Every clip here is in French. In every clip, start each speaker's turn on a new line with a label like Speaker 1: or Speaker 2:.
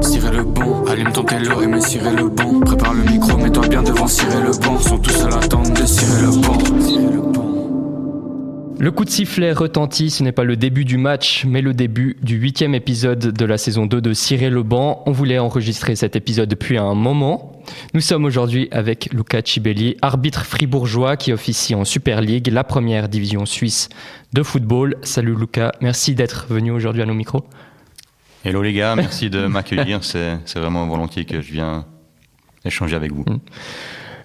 Speaker 1: Cirer le bon, allume ton télo et me cirer le bon. Prépare le micro, mets-toi bien devant, cirer le bon. Sont tous à l'attente de cirer le bon.
Speaker 2: Le coup de sifflet retentit, ce n'est pas le début du match, mais le début du 8e épisode de la saison 2 de Cirer le banc. On voulait enregistrer cet épisode depuis un moment. Nous sommes aujourd'hui avec Luca Cibelli, arbitre fribourgeois qui officie en Super League, la première division suisse de football. Salut Luca, merci d'être venu aujourd'hui à nos micros.
Speaker 3: Hello les gars, merci de m'accueillir, c'est vraiment volontiers que je viens échanger avec vous.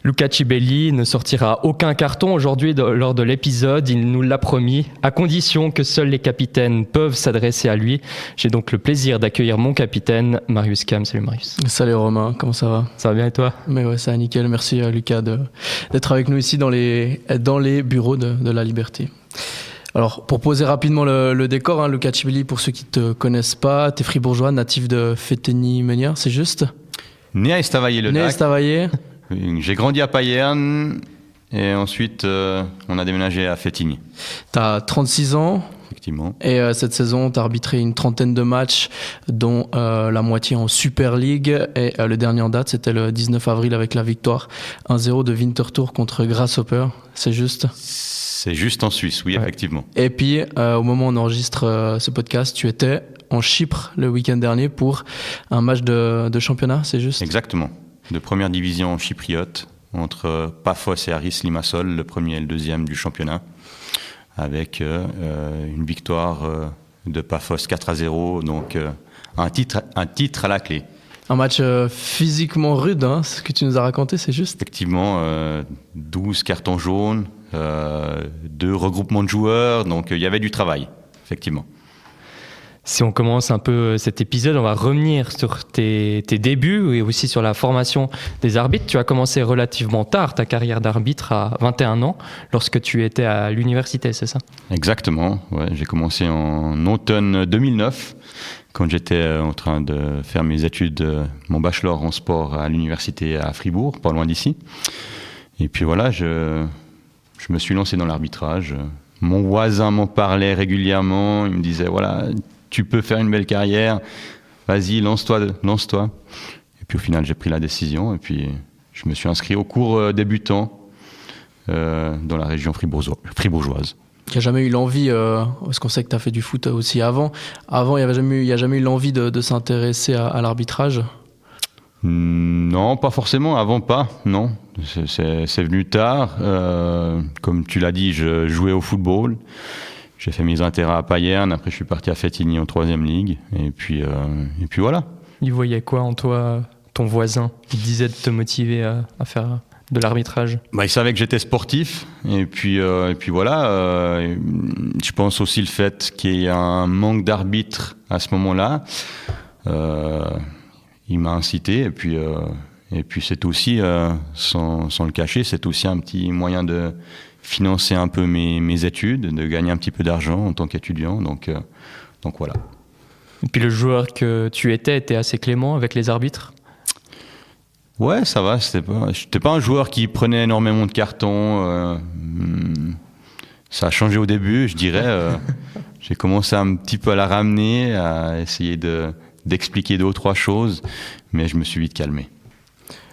Speaker 2: Luca Cibelli ne sortira aucun carton aujourd'hui lors de l'épisode, il nous l'a promis, à condition que seuls les capitaines peuvent s'adresser à lui. J'ai donc le plaisir d'accueillir mon capitaine, Marius Cam. Salut Marius.
Speaker 4: Salut Romain, comment ça va ?
Speaker 2: Ça va bien et toi ?
Speaker 4: Mais ouais, ça va nickel, merci Lucas d'être avec nous ici dans les bureaux de la Liberté. Alors, pour poser rapidement le décor, Luca Cibelli, pour ceux qui ne te connaissent pas, t'es fribourgeois, natif de Fétigny-Meunière, c'est juste ?
Speaker 3: Né à Estavayer-le-Lac.
Speaker 4: Né à Estavayer.
Speaker 3: J'ai grandi à Payerne et ensuite on a déménagé à Fétigny.
Speaker 4: T'as 36 ans.
Speaker 3: Effectivement.
Speaker 4: Et cette saison, t'as arbitré une trentaine de matchs, dont la moitié en Super League. Et le dernier en date, c'était le 19 avril avec la victoire 1-0 de Winterthur contre Grasshopper. C'est juste ?
Speaker 3: C'est juste en Suisse, oui, ouais. Effectivement.
Speaker 4: Et puis, au moment où on enregistre ce podcast, tu étais en Chypre le week-end dernier pour un match de championnat, c'est juste ?
Speaker 3: Exactement. De première division chypriote entre Paphos et Aris Limassol, le premier et le deuxième du championnat, avec une victoire de Paphos 4-0, donc un titre à la clé.
Speaker 4: Un match physiquement rude, ce que tu nous as raconté, c'est juste ?
Speaker 3: Effectivement, 12 cartons jaunes, 2 regroupements de joueurs, donc il y avait du travail, effectivement.
Speaker 2: Si on commence un peu cet épisode, on va revenir sur tes débuts et aussi sur la formation des arbitres. Tu as commencé relativement tard ta carrière d'arbitre à 21 ans, lorsque tu étais à l'université, c'est ça ?
Speaker 3: Exactement, ouais, j'ai commencé en automne 2009, quand j'étais en train de faire mes études, mon bachelor en sport à l'université à Fribourg, pas loin d'ici. Et puis voilà, je me suis lancé dans l'arbitrage. Mon voisin m'en parlait régulièrement, il me disait voilà, tu peux faire une belle carrière, vas-y, lance-toi. Et puis au final, j'ai pris la décision et puis je me suis inscrit au cours débutant dans la région fribourgeoise.
Speaker 4: Tu n'as jamais eu l'envie, parce qu'on sait que tu as fait du foot aussi avant. Avant, il n'y a jamais eu l'envie de s'intéresser à l'arbitrage ?
Speaker 3: Non, pas forcément, avant pas, non. C'est venu tard. Comme tu l'as dit, je jouais au football. J'ai fait mes intérêts à Payerne, après je suis parti à Fétigny en 3e ligue, et puis voilà.
Speaker 2: Il voyait quoi en toi, ton voisin ? Il disait de te motiver à faire de l'arbitrage ?
Speaker 3: Il savait que j'étais sportif, et puis voilà. Je pense aussi le fait qu'il y ait un manque d'arbitres à ce moment-là. Il m'a incité, et puis c'est aussi, sans le cacher, c'est aussi un petit moyen de financer un peu mes études, de gagner un petit peu d'argent en tant qu'étudiant, donc voilà.
Speaker 2: Et puis le joueur que tu étais assez clément avec les arbitres ?
Speaker 3: Ouais, ça va, j'étais pas un joueur qui prenait énormément de cartons, ça a changé au début, je dirais. J'ai commencé un petit peu à la ramener, à essayer d'expliquer 2 ou 3 choses, mais je me suis vite calmé.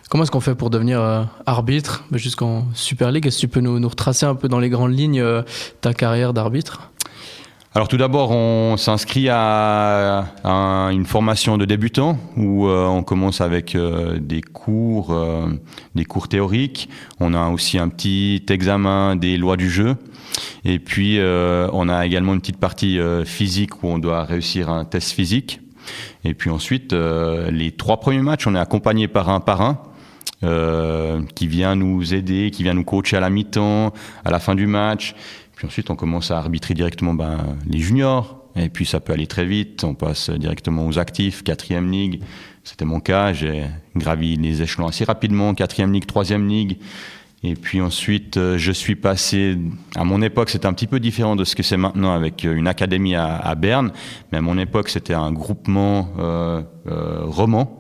Speaker 4: Comment est-ce qu'on fait pour devenir arbitre jusqu'en Super League ? Est-ce que tu peux nous retracer un peu dans les grandes lignes ta carrière d'arbitre ?
Speaker 3: Alors tout d'abord, on s'inscrit à une formation de débutant où on commence avec des cours théoriques. On a aussi un petit examen des lois du jeu. Et puis on a également une petite partie physique où on doit réussir un test physique. Et puis ensuite, les 3 premiers matchs, on est accompagné par un qui vient nous aider, qui vient nous coacher à la mi-temps, à la fin du match. Puis ensuite, on commence à arbitrer directement les juniors. Et puis ça peut aller très vite. On passe directement aux actifs, 4e ligue. C'était mon cas. J'ai gravi les échelons assez rapidement, 4e ligue, 3e ligue. Et puis ensuite, je suis passé... À mon époque, c'était un petit peu différent de ce que c'est maintenant avec une académie à Berne. Mais à mon époque, c'était un groupement roman.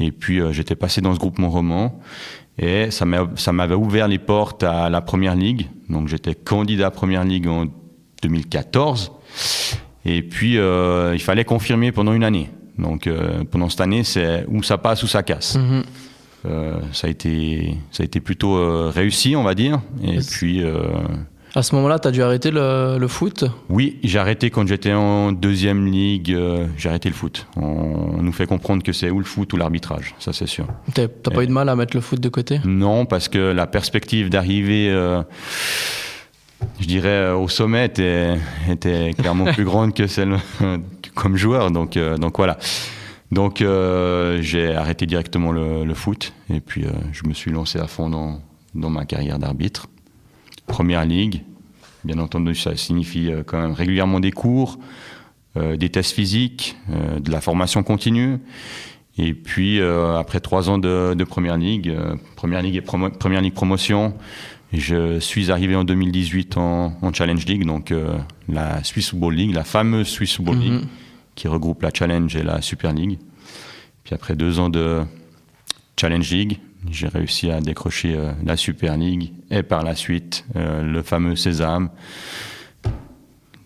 Speaker 3: Et puis, j'étais passé dans ce groupement roman. Et ça m'avait ouvert les portes à la Première Ligue. Donc, j'étais candidat à Première Ligue en 2014. Et puis, il fallait confirmer pendant une année. Donc pendant cette année, c'est où ça passe ou ça casse. Ça a été plutôt réussi, on va dire. Et puis...
Speaker 4: À ce moment-là, tu as dû arrêter le foot ?
Speaker 3: Oui, j'ai arrêté quand j'étais en deuxième ligue, j'ai arrêté le foot. On nous fait comprendre que c'est ou le foot ou l'arbitrage, ça c'est sûr.
Speaker 4: T'as pas eu de mal à mettre le foot de côté ?
Speaker 3: Non, parce que la perspective d'arriver, je dirais, au sommet était clairement plus grande que celle comme joueur. Donc voilà. Donc j'ai arrêté directement le foot et puis je me suis lancé à fond dans ma carrière d'arbitre. Première ligue, bien entendu, ça signifie quand même régulièrement des cours, des tests physiques, de la formation continue. Et puis, après 3 ans de première ligue et première ligue promotion, je suis arrivé en 2018 en Challenge League, donc la Swiss Football League, la fameuse Swiss Football League, qui regroupe la Challenge et la Super League. Puis après 2 ans de Challenge League, j'ai réussi à décrocher la Super League et par la suite le fameux Sésame,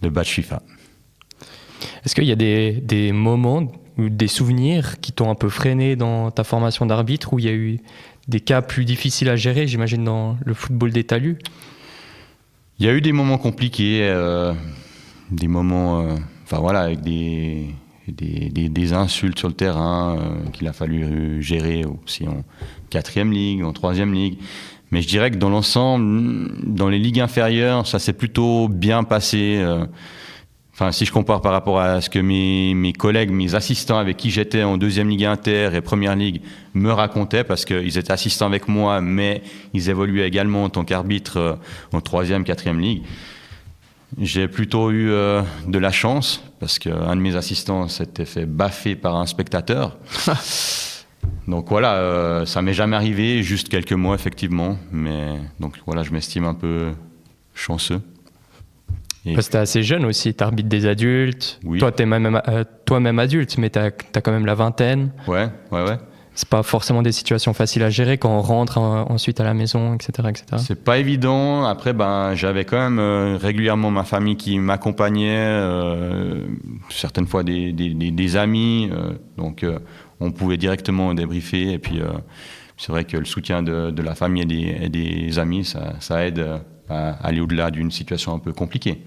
Speaker 3: le badge FIFA.
Speaker 2: Est-ce qu'il y a des moments ou des souvenirs qui t'ont un peu freiné dans ta formation d'arbitre, où il y a eu des cas plus difficiles à gérer, j'imagine, dans le football des talus ?
Speaker 3: Il y a eu des moments compliqués, des moments avec des insultes sur le terrain qu'il a fallu gérer aussi en 4e ligue, en 3e ligue. Mais je dirais que dans l'ensemble, dans les ligues inférieures, ça s'est plutôt bien passé. Si je compare par rapport à ce que mes collègues, mes assistants avec qui j'étais en 2e ligue inter et 1re ligue me racontaient, parce qu'ils étaient assistants avec moi, mais ils évoluaient également en tant qu'arbitre en 3e, 4e ligue. J'ai plutôt eu de la chance, parce qu'un de mes assistants s'était fait baffer par un spectateur. Donc voilà, ça m'est jamais arrivé, juste quelques mois effectivement. Mais donc voilà, je m'estime un peu chanceux. Et...
Speaker 2: Parce que t'es assez jeune aussi, t'arbitres des adultes.
Speaker 3: Oui.
Speaker 2: Toi, t'es toi-même adulte, mais t'as quand même la vingtaine.
Speaker 3: Ouais.
Speaker 2: C'est pas forcément des situations faciles à gérer quand on rentre ensuite à la maison, etc.
Speaker 3: C'est pas évident. Après, j'avais quand même régulièrement ma famille qui m'accompagnait, certaines fois des amis. Donc, on pouvait directement débriefer. Et puis, c'est vrai que le soutien de la famille et des amis, ça aide à aller au-delà d'une situation un peu compliquée.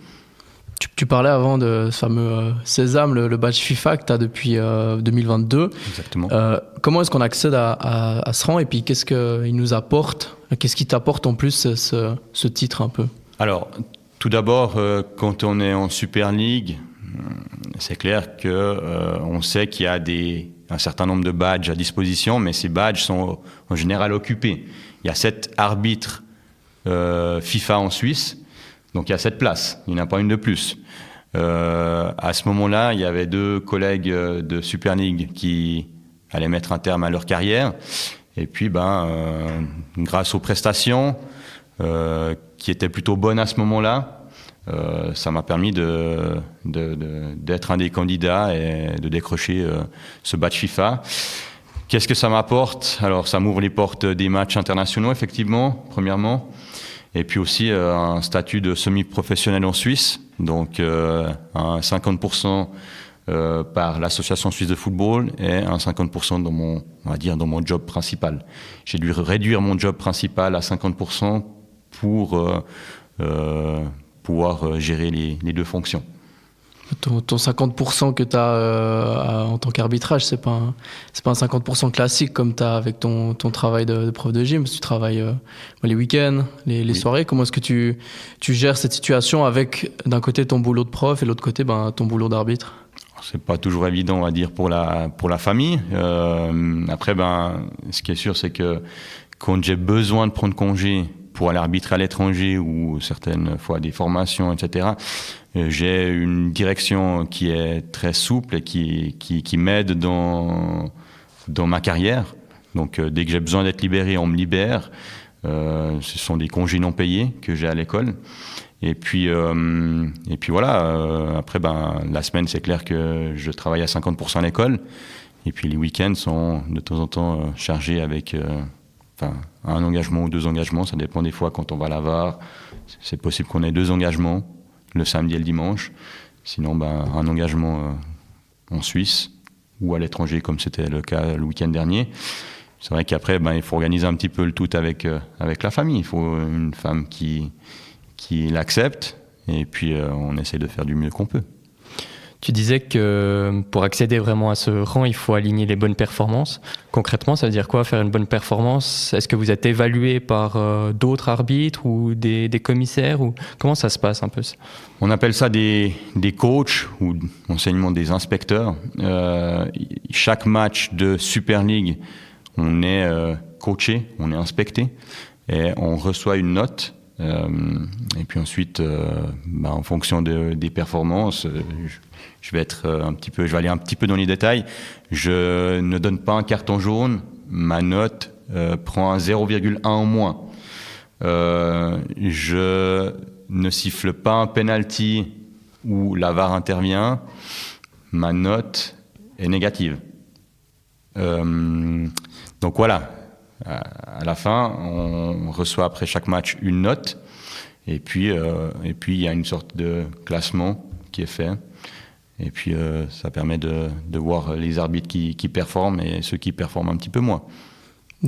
Speaker 4: Tu parlais avant de ce fameux Sésame, le badge FIFA que tu as depuis 2022.
Speaker 3: Exactement.
Speaker 4: Comment est-ce qu'on accède à ce rang et puis qu'est-ce qu'il nous apporte ? Qu'est-ce qui t'apporte en plus ce titre un peu ?
Speaker 3: Alors, tout d'abord, quand on est en Super League, c'est clair qu'on sait qu'il y a un certain nombre de badges à disposition, mais ces badges sont en général occupés. Il y a 7 arbitres FIFA en Suisse. Donc il y a 7 places, il n'y en a pas une de plus. À ce moment-là, il y avait 2 collègues de Super League qui allaient mettre un terme à leur carrière. Et puis, grâce aux prestations qui étaient plutôt bonnes à ce moment-là, ça m'a permis d'être un des candidats et de décrocher ce badge FIFA. Qu'est-ce que ça m'apporte ? Alors, ça m'ouvre les portes des matchs internationaux, effectivement, premièrement. Et puis aussi un statut de semi-professionnel en Suisse, donc un 50% par l'association suisse de football et un 50% dans mon job principal. J'ai dû réduire mon job principal à 50% pour pouvoir gérer les 2 fonctions.
Speaker 4: Ton 50% que tu as en tant qu'arbitrage, c'est pas un 50% classique comme tu as avec ton travail de prof de gym, parce que tu travailles les week-ends, les soirées. Comment est-ce que tu gères cette situation avec d'un côté ton boulot de prof et de l'autre côté ton boulot d'arbitre ?
Speaker 3: C'est pas toujours évident, on va dire, pour la famille. Après, ce qui est sûr, c'est que quand j'ai besoin de prendre congé pour aller arbitrer à l'étranger ou certaines fois des formations, etc., j'ai une direction qui est très souple et qui m'aide dans ma carrière. Donc, dès que j'ai besoin d'être libéré, on me libère. Ce sont des congés non payés que j'ai à l'école. Et puis voilà. Après, la semaine, c'est clair que je travaille à 50% à l'école. Et puis les week-ends sont de temps en temps chargés avec un engagement ou 2 engagements. Ça dépend des fois quand on va à la VAR. C'est possible qu'on ait 2 engagements, le samedi et le dimanche. Sinon, un engagement en Suisse. ou à l'étranger, comme c'était le cas le week-end dernier. C'est vrai qu'après, il faut organiser un petit peu le tout avec la famille. Il faut une femme qui l'accepte, et puis on essaie de faire du mieux qu'on peut.
Speaker 2: Tu disais que pour accéder vraiment à ce rang, il faut aligner les bonnes performances. Concrètement, ça veut dire quoi, faire une bonne performance? Est-ce que vous êtes évalué par d'autres arbitres ou des commissaires, ou comment ça se passe un peu?
Speaker 3: On appelle ça des coachs ou enseignement des inspecteurs. Chaque match de Super League, on est coaché, on est inspecté et on reçoit une note. Et puis ensuite, en fonction des performances, je vais aller un petit peu dans les détails. Je ne donne pas un carton jaune, ma note prend un 0,1 en moins. Je ne siffle pas un penalty où la VAR intervient, ma note est négative. Donc voilà. À la fin, on reçoit après chaque match une note, et puis il y a une sorte de classement qui est fait, et puis ça permet de voir les arbitres qui performent et ceux qui performent un petit peu moins.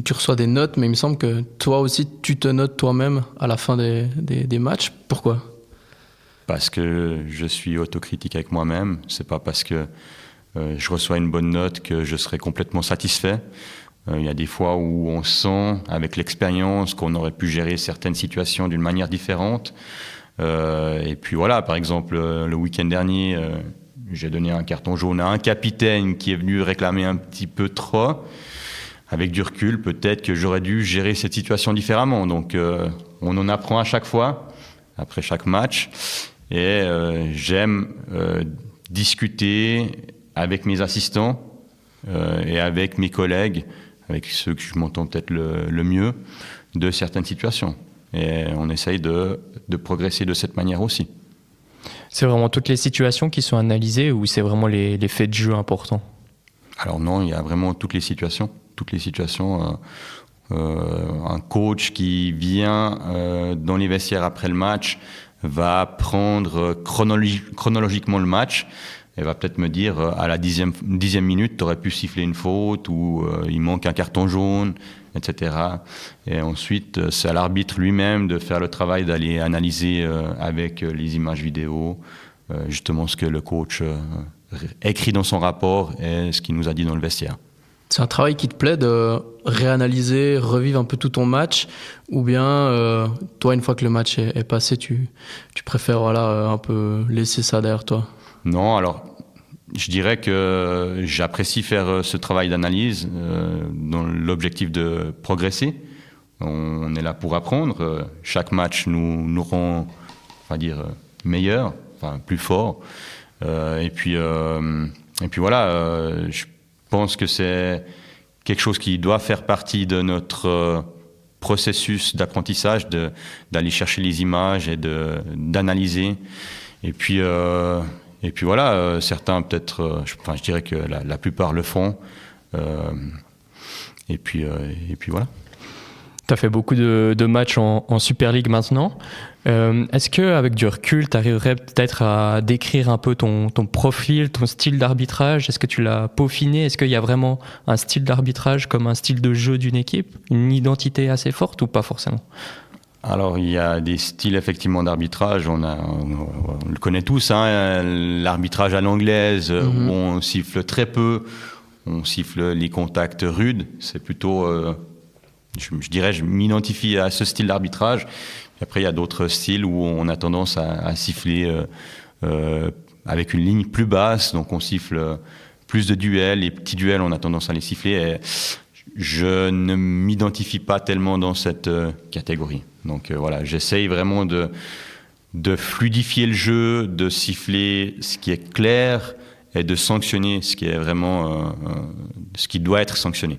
Speaker 4: Tu reçois des notes, mais il me semble que toi aussi, tu te notes toi-même à la fin des matchs. Pourquoi ?
Speaker 3: Parce que je suis autocritique avec moi-même. C'est pas parce que je reçois une bonne note que je serai complètement satisfait. Il y a des fois où on sent, avec l'expérience, qu'on aurait pu gérer certaines situations d'une manière différente. Et puis voilà, par exemple, le week-end dernier, j'ai donné un carton jaune à un capitaine qui est venu réclamer un petit peu trop. Avec du recul, peut-être que j'aurais dû gérer cette situation différemment. Donc, on en apprend à chaque fois, après chaque match. Et j'aime discuter avec mes assistants et avec mes collègues, avec ceux que je m'entends peut-être le mieux, de certaines situations. Et on essaye de progresser de cette manière aussi.
Speaker 2: C'est vraiment toutes les situations qui sont analysées, ou c'est vraiment les faits de jeu importants?
Speaker 3: Alors non, il y a vraiment toutes les situations. Toutes les situations. Un coach qui vient dans les vestiaires après le match va prendre chronologiquement le match. Elle va peut-être me dire, à la dixième minute, tu aurais pu siffler une faute, ou il manque un carton jaune, etc. Et ensuite, c'est à l'arbitre lui-même de faire le travail d'aller analyser avec les images vidéo, justement ce que le coach écrit dans son rapport et ce qu'il nous a dit dans le vestiaire.
Speaker 4: C'est un travail qui te plaît de réanalyser, revivre un peu tout ton match, ou bien toi, une fois que le match est passé, tu préfères un peu laisser ça derrière toi?
Speaker 3: Non, alors je dirais que j'apprécie faire ce travail d'analyse dans l'objectif de progresser. On est là pour apprendre. Chaque match nous rend, on va dire, meilleurs, plus forts. Et puis voilà, je pense que c'est quelque chose qui doit faire partie de notre processus d'apprentissage, d'aller chercher les images et d'analyser. Et puis voilà, certains peut-être, je dirais que la plupart le font. Et puis voilà.
Speaker 2: Tu as fait beaucoup de matchs en Super League maintenant. Est-ce qu'avec du recul, tu arriverais peut-être à décrire un peu ton profil, ton style d'arbitrage? Est-ce que tu l'as peaufiné? Est-ce qu'il y a vraiment un style d'arbitrage comme un style de jeu d'une équipe? Une identité assez forte ou pas forcément?
Speaker 3: Alors, il y a des styles effectivement d'arbitrage, on le connaît tous, l'arbitrage à l'anglaise, où on siffle très peu, on siffle les contacts rudes, c'est plutôt, je dirais, je m'identifie à ce style d'arbitrage. Et après, il y a d'autres styles où on a tendance à siffler avec une ligne plus basse, donc on siffle plus de duels, les petits duels, on a tendance à les siffler. Et je ne m'identifie pas tellement dans cette catégorie. Donc voilà, j'essaye vraiment de fluidifier le jeu, de siffler ce qui est clair et de sanctionner ce qui est vraiment ce qui doit être sanctionné.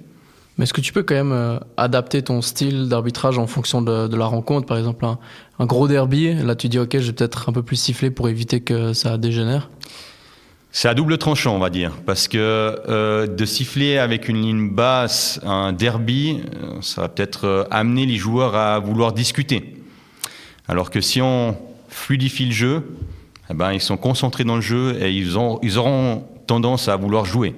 Speaker 4: Mais est-ce que tu peux quand même adapter ton style d'arbitrage en fonction de la rencontre? Par exemple, un gros derby, là tu dis ok, je vais peut-être un peu plus siffler pour éviter que ça dégénère.
Speaker 3: C'est à double tranchant, on va dire, parce que de siffler avec une ligne basse un derby, ça va peut-être amener les joueurs à vouloir discuter. Alors que si on fluidifie le jeu, ils sont concentrés dans le jeu et ils auront tendance à vouloir jouer.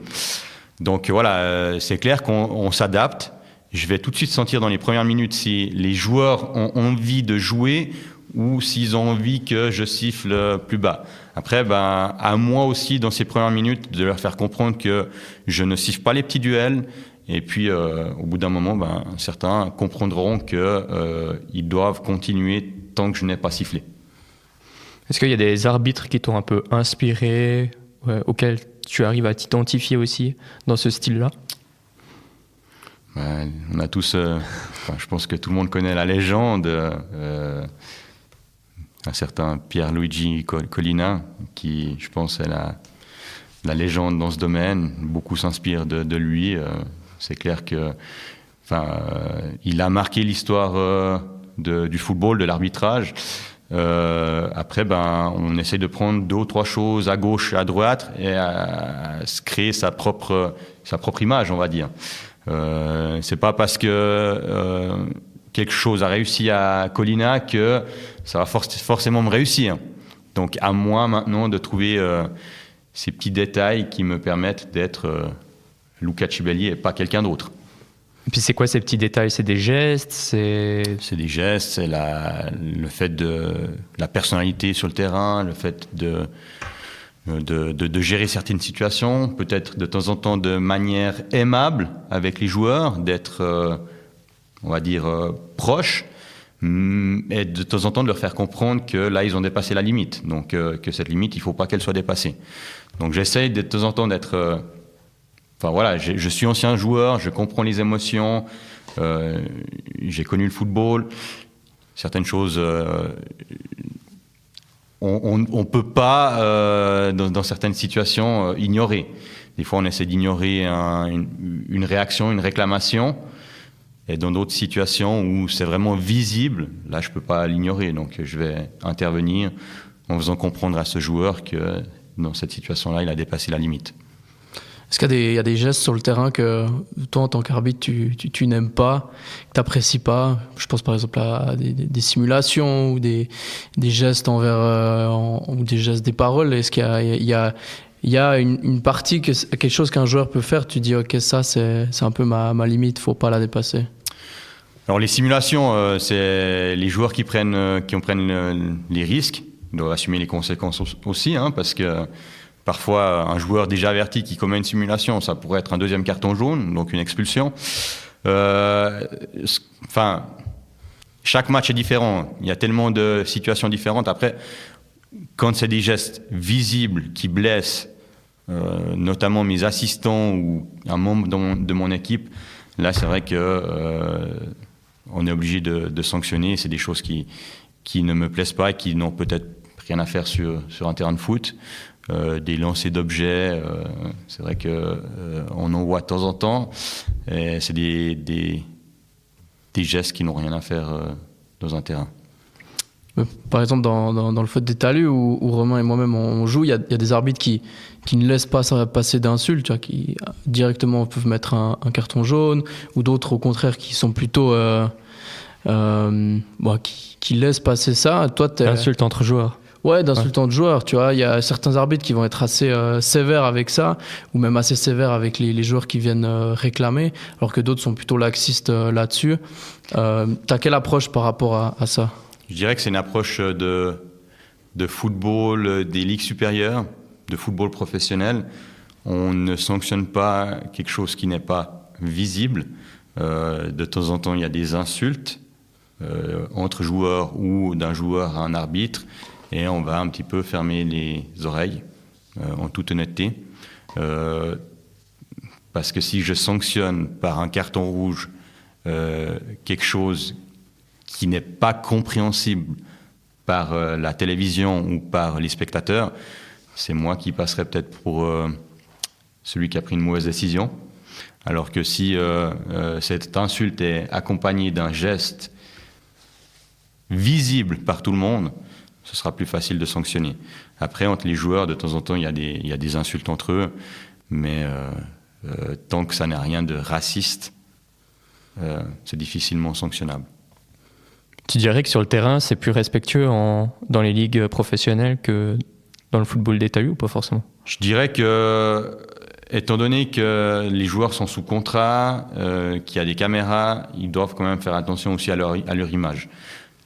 Speaker 3: Donc voilà, c'est clair qu'on s'adapte. Je vais tout de suite sentir dans les premières minutes si les joueurs ont envie de jouer ou s'ils ont envie que je siffle plus bas. Après, à moi aussi, dans ces premières minutes, de leur faire comprendre que je ne siffle pas les petits duels. Et puis, au bout d'un moment, certains comprendront qu'ils doivent continuer tant que je n'ai pas sifflé.
Speaker 2: Est-ce qu'il y a des arbitres qui t'ont un peu inspiré, auxquels tu arrives à t'identifier aussi dans ce style-là ?
Speaker 3: On a tous, je pense que tout le monde connaît la légende, un certain Pierluigi Collina, qui, je pense, est la légende dans ce domaine. Beaucoup s'inspirent de lui. C'est clair que, il a marqué l'histoire du football, de l'arbitrage. Après, on essaie de prendre 2 ou 3 choses à gauche, à droite, et à se créer sa propre image, on va dire. C'est pas parce que quelque chose a réussi à Collina que ça va forcément me réussir. Donc à moi maintenant de trouver ces petits détails qui me permettent d'être Luca Cibelli et pas quelqu'un d'autre.
Speaker 2: Et puis c'est quoi ces petits détails ? C'est des gestes ? C'est
Speaker 3: des gestes, c'est le fait de la personnalité sur le terrain, le fait de gérer certaines situations, peut-être de temps en temps de manière aimable avec les joueurs, d'être, on va dire, proche, et de temps en temps de leur faire comprendre que là, ils ont dépassé la limite. Donc, que cette limite, il ne faut pas qu'elle soit dépassée. Donc, j'essaye de temps en temps d'être... je suis ancien joueur, je comprends les émotions, j'ai connu le football. Certaines choses... on ne peut pas, dans certaines situations, ignorer. Des fois, on essaie d'ignorer une réaction, une réclamation. Et dans d'autres situations où c'est vraiment visible, là, je ne peux pas l'ignorer. Donc, je vais intervenir en faisant comprendre à ce joueur que dans cette situation-là, il a dépassé la limite.
Speaker 4: Est-ce qu'il y a des gestes sur le terrain que toi, en tant qu'arbitre, tu n'aimes pas, que tu n'apprécies pas ? Je pense par exemple à des simulations ou des gestes ou des gestes des paroles. Est-ce qu'il y a une partie, quelque chose qu'un joueur peut faire, tu dis ok, ça c'est un peu ma limite, il ne faut pas la dépasser ?
Speaker 3: Alors les simulations, c'est les joueurs qui prennent les risques, ils doivent assumer les conséquences aussi, parce que parfois, un joueur déjà averti qui commet une simulation, ça pourrait être un 2e carton jaune, donc une expulsion. Chaque match est différent. Il y a tellement de situations différentes. Après, quand c'est des gestes visibles qui blessent, notamment mes assistants ou un membre de mon équipe, là, c'est vrai que on est obligé de sanctionner. C'est des choses qui ne me plaisent pas et qui n'ont peut-être rien à faire sur un terrain de foot. Des lancers d'objets, c'est vrai qu'on en voit de temps en temps. Et c'est des gestes qui n'ont rien à faire dans un terrain.
Speaker 4: Par exemple, dans le foot des talus où Romain et moi-même on joue, il y a des arbitres qui ne laissent pas ça passer d'insultes, tu vois, qui directement peuvent mettre un carton jaune, ou d'autres au contraire qui sont plutôt qui laissent passer ça. Toi,
Speaker 2: Insulte entre joueurs.
Speaker 4: Ouais, d'insultants de joueurs, tu vois. Il y a certains arbitres qui vont être assez sévères avec ça, ou même assez sévères avec les joueurs qui viennent réclamer, alors que d'autres sont plutôt laxistes là-dessus. T'as quelle approche par rapport à ça ?
Speaker 3: Je dirais que c'est une approche de football des ligues supérieures, de football professionnel. On ne sanctionne pas quelque chose qui n'est pas visible. De temps en temps, il y a des insultes entre joueurs ou d'un joueur à un arbitre. Et on va un petit peu fermer les oreilles, en toute honnêteté. Parce que si je sanctionne par un carton rouge quelque chose qui n'est pas compréhensible par la télévision ou par les spectateurs, c'est moi qui passerai peut-être pour celui qui a pris une mauvaise décision. Alors que si cette insulte est accompagnée d'un geste visible par tout le monde, ce sera plus facile de sanctionner. Après, entre les joueurs, de temps en temps, il y a des insultes entre eux, mais tant que ça n'a rien de raciste, c'est difficilement sanctionnable.
Speaker 2: Tu dirais que sur le terrain, c'est plus respectueux dans les ligues professionnelles que dans le football des talus ou pas forcément ?
Speaker 3: Je dirais que, étant donné que les joueurs sont sous contrat, qu'il y a des caméras, ils doivent quand même faire attention aussi à leur image.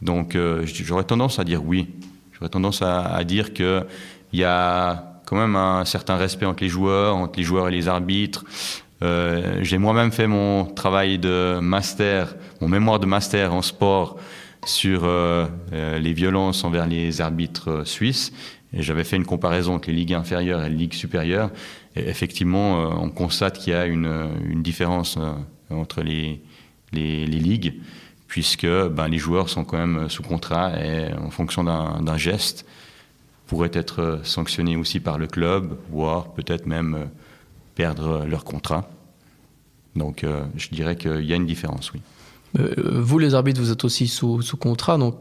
Speaker 3: Donc j'aurais tendance à dire oui. J'aurais tendance à dire qu'il y a quand même un certain respect entre les joueurs et les arbitres. J'ai moi-même fait mon travail de master, mon mémoire de master en sport sur les violences envers les arbitres suisses. Et j'avais fait une comparaison entre les ligues inférieures et les ligues supérieures. Et effectivement, on constate qu'il y a une différence entre les ligues, puisque les joueurs sont quand même sous contrat et en fonction d'un geste, pourraient être sanctionnés aussi par le club, voire peut-être même perdre leur contrat. Donc je dirais qu'il y a une différence, oui.
Speaker 4: Vous, les arbitres, vous êtes aussi sous contrat, donc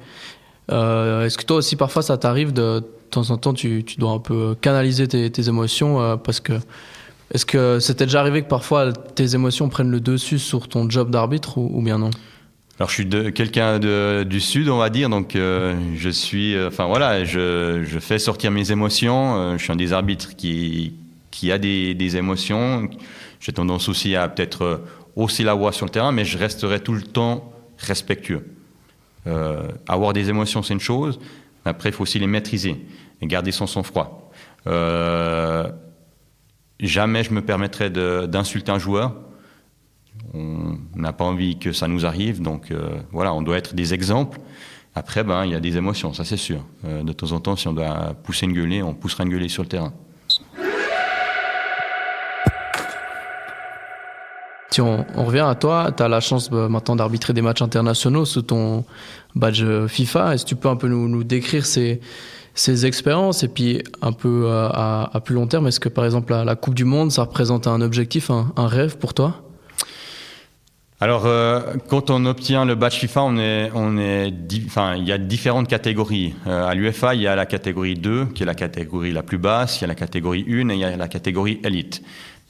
Speaker 4: est-ce que toi aussi parfois ça t'arrive de temps en temps tu dois un peu canaliser tes émotions parce que est-ce que c'était déjà arrivé que parfois tes émotions prennent le dessus sur ton job d'arbitre ou bien non?
Speaker 3: Alors je suis quelqu'un du sud, on va dire, donc je suis, je fais sortir mes émotions. Je suis un des arbitres qui a des émotions. J'ai tendance aussi à peut-être hausser la voix sur le terrain, mais je resterai tout le temps respectueux. Avoir des émotions, c'est une chose. Après, il faut aussi les maîtriser et garder son sang-froid. Jamais je me permettrai d'insulter un joueur. On n'a pas envie que ça nous arrive, donc on doit être des exemples. Après, il y a des émotions, ça c'est sûr. De temps en temps, si on doit pousser une gueulée, on poussera une gueulée sur le terrain.
Speaker 4: Si on revient à toi, tu as la chance maintenant d'arbitrer des matchs internationaux sous ton badge FIFA. Est-ce que tu peux un peu nous décrire ces expériences et puis un peu à plus long terme, est-ce que par exemple la Coupe du Monde, ça représente un objectif, un rêve pour toi?
Speaker 3: Alors, quand on obtient le badge FIFA, il y a différentes catégories. À l'UEFA, il y a la catégorie 2, qui est la catégorie la plus basse, il y a la catégorie 1 et il y a la catégorie élite.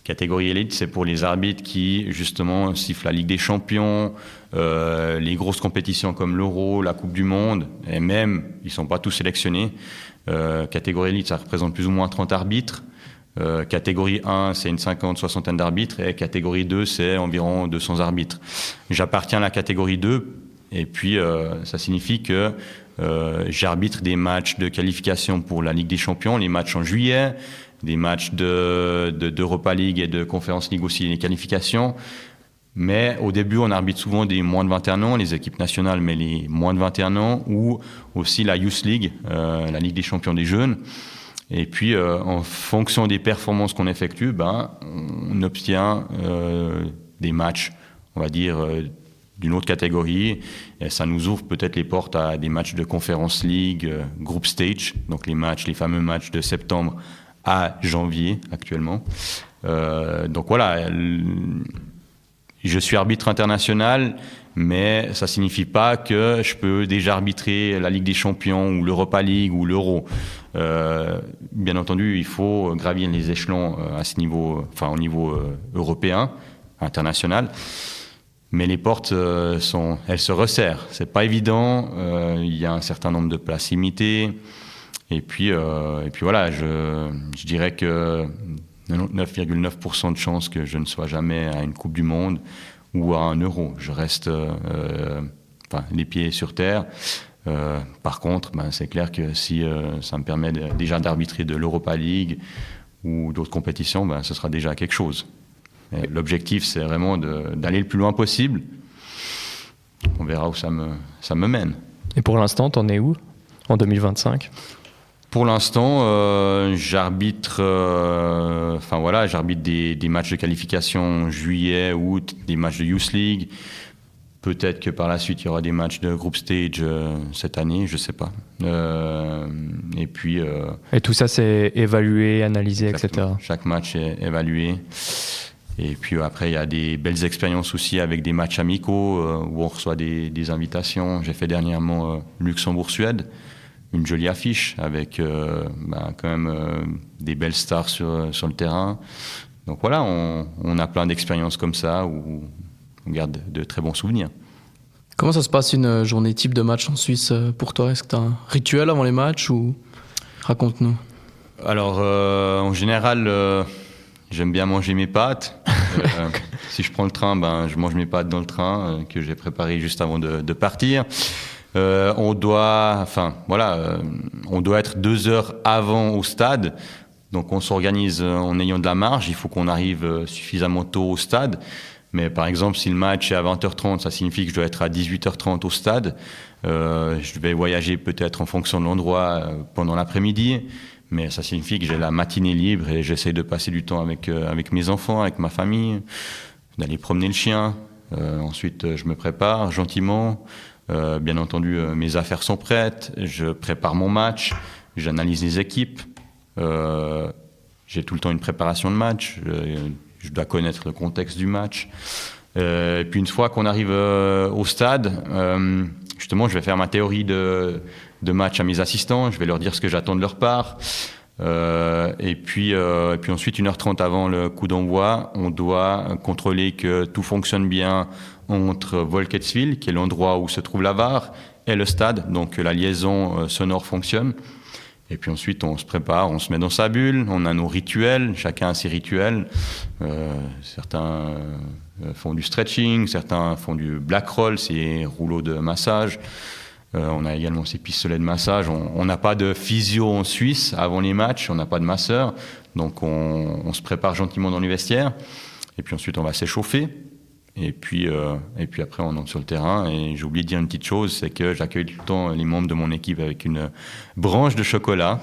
Speaker 3: Catégorie élite, c'est pour les arbitres qui, justement, sifflent la Ligue des Champions, les grosses compétitions comme l'Euro, la Coupe du Monde, et même, ils ne sont pas tous sélectionnés. Catégorie élite, ça représente plus ou moins 30 arbitres. Catégorie 1, c'est une 50-60 d'arbitres, et catégorie 2, c'est environ 200 arbitres. J'appartiens à la catégorie 2, et puis ça signifie que j'arbitre des matchs de qualification pour la Ligue des Champions, les matchs en juillet, des matchs d'Europa League et de Conference League aussi, les qualifications. Mais au début, on arbitre souvent des moins de 21 ans, les équipes nationales, mais les moins de 21 ans, ou aussi la Youth League, la Ligue des champions des jeunes. Et puis, en fonction des performances qu'on effectue, on obtient des matchs, on va dire, d'une autre catégorie. Et ça nous ouvre peut-être les portes à des matchs de Conference League, Group Stage, donc les fameux matchs de septembre à janvier actuellement. Donc voilà, je suis arbitre international, mais ça signifie pas que je peux déjà arbitrer la Ligue des Champions ou l'Europa League ou l'Euro. Bien entendu, il faut gravir les échelons à ce niveau, au niveau européen, international. Mais les portes, elles se resserrent. C'est pas évident. Il y a un certain nombre de places limitées. Et puis voilà, je dirais que 99,9% de chances que je ne sois jamais à une Coupe du Monde ou à un Euro. Je reste les pieds sur terre. Par contre, c'est clair que si ça me permet déjà d'arbitrer de l'Europa League ou d'autres compétitions, ce sera déjà quelque chose. Et l'objectif, c'est vraiment d'aller le plus loin possible. On verra où ça me mène.
Speaker 2: Et pour l'instant, t'en es où en 2025 ?
Speaker 3: Pour l'instant, j'arbitre des matchs de qualification juillet, août, des matchs de Youth League. Peut-être que par la suite, il y aura des matchs de Group Stage cette année, je ne sais pas. Et puis...
Speaker 2: Et tout ça, c'est évalué, analysé,
Speaker 3: exactement.
Speaker 2: etc.
Speaker 3: Chaque match est évalué. Et puis après, il y a des belles expériences aussi avec des matchs amicaux où on reçoit des invitations. J'ai fait dernièrement Luxembourg-Suède. Une jolie affiche avec quand même des belles stars sur le terrain. Donc voilà, on a plein d'expériences comme ça où on garde de très bons souvenirs.
Speaker 4: Comment ça se passe une journée type de match en Suisse pour toi? Est-ce que tu as un rituel avant les matchs ou raconte-nous?
Speaker 3: Alors, en général, j'aime bien manger mes pâtes. Si je prends le train, je mange mes pâtes dans le train que j'ai préparé juste avant de partir. On doit être 2 heures avant au stade. Donc, on s'organise en ayant de la marge. Il faut qu'on arrive suffisamment tôt au stade. Mais par exemple, si le match est à 20h30, ça signifie que je dois être à 18h30 au stade. Je vais voyager peut-être en fonction de l'endroit pendant l'après-midi. Mais ça signifie que j'ai la matinée libre et j'essaie de passer du temps avec mes enfants, avec ma famille, d'aller promener le chien. Ensuite, je me prépare gentiment. Bien entendu, mes affaires sont prêtes. Je prépare mon match. J'analyse les équipes. J'ai tout le temps une préparation de match. Je dois connaître le contexte du match. Et puis une fois qu'on arrive au stade, justement, je vais faire ma théorie de match à mes assistants. Je vais leur dire ce que j'attends de leur part. Et puis ensuite, 1h30 avant le coup d'envoi, on doit contrôler que tout fonctionne bien entre Volketsville, qui est l'endroit où se trouve la VAR, et le stade, donc que la liaison sonore fonctionne. Et puis ensuite, on se prépare, on se met dans sa bulle, on a nos rituels, chacun a ses rituels. Certains font du stretching, certains font du black roll, c'est rouleau de massage. On a également ces pistolets de massage. On n'a pas de physio en Suisse avant les matchs, on n'a pas de masseur. Donc on se prépare gentiment dans les vestiaires. Et puis ensuite, on va s'échauffer. Et puis après, on entre sur le terrain. Et j'ai oublié de dire une petite chose, c'est que j'accueille tout le temps les membres de mon équipe avec une branche de chocolat.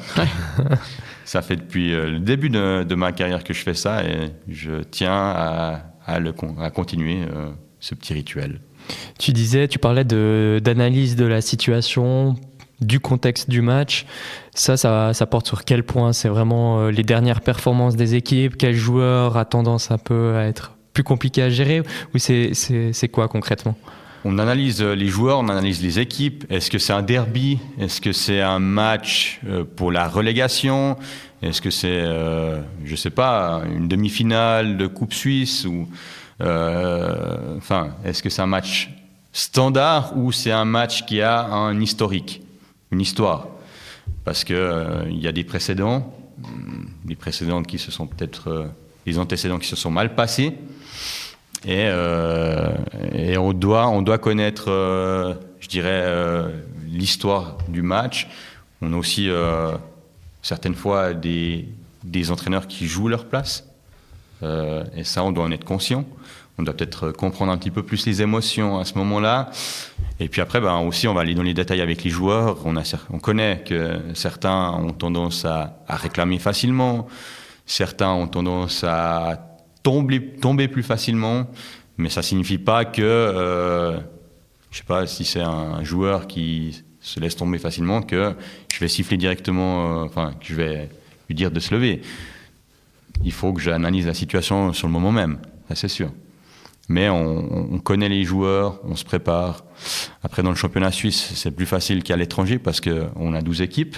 Speaker 3: Ça fait depuis le début de ma carrière que je fais ça. Et je tiens à continuer ce petit rituel.
Speaker 2: Tu parlais d'analyse de la situation, du contexte du match. Ça porte sur quel point? C'est vraiment les dernières performances des équipes? Quel joueur a tendance un peu à être plus compliqué à gérer? Ou c'est quoi concrètement?
Speaker 3: On analyse les joueurs, on analyse les équipes. Est-ce que c'est un derby? Est-ce que c'est un match pour la relégation? Est-ce que c'est, je sais pas, une demi-finale de Coupe Suisse ou est-ce que c'est un match standard ou c'est un match qui a un historique, une histoire? Parce que il y a des précédents qui se sont peut-être les antécédents qui se sont mal passés et on doit connaître, je dirais, l'histoire du match. On a aussi certaines fois des entraîneurs qui jouent leur place. Et ça, on doit en être conscient. On doit peut-être comprendre un petit peu plus les émotions à ce moment-là. Et puis après, aussi, on va aller dans les détails avec les joueurs. On connaît que certains ont tendance à réclamer facilement. Certains ont tendance à tomber plus facilement. Mais ça ne signifie pas que, je ne sais pas, si c'est un joueur qui se laisse tomber facilement, que je vais siffler directement, que je vais lui dire de se lever. Il faut que j'analyse la situation sur le moment même, ça c'est sûr. Mais on connaît les joueurs, on se prépare. Après, dans le championnat suisse, c'est plus facile qu'à l'étranger parce qu'on a 12 équipes.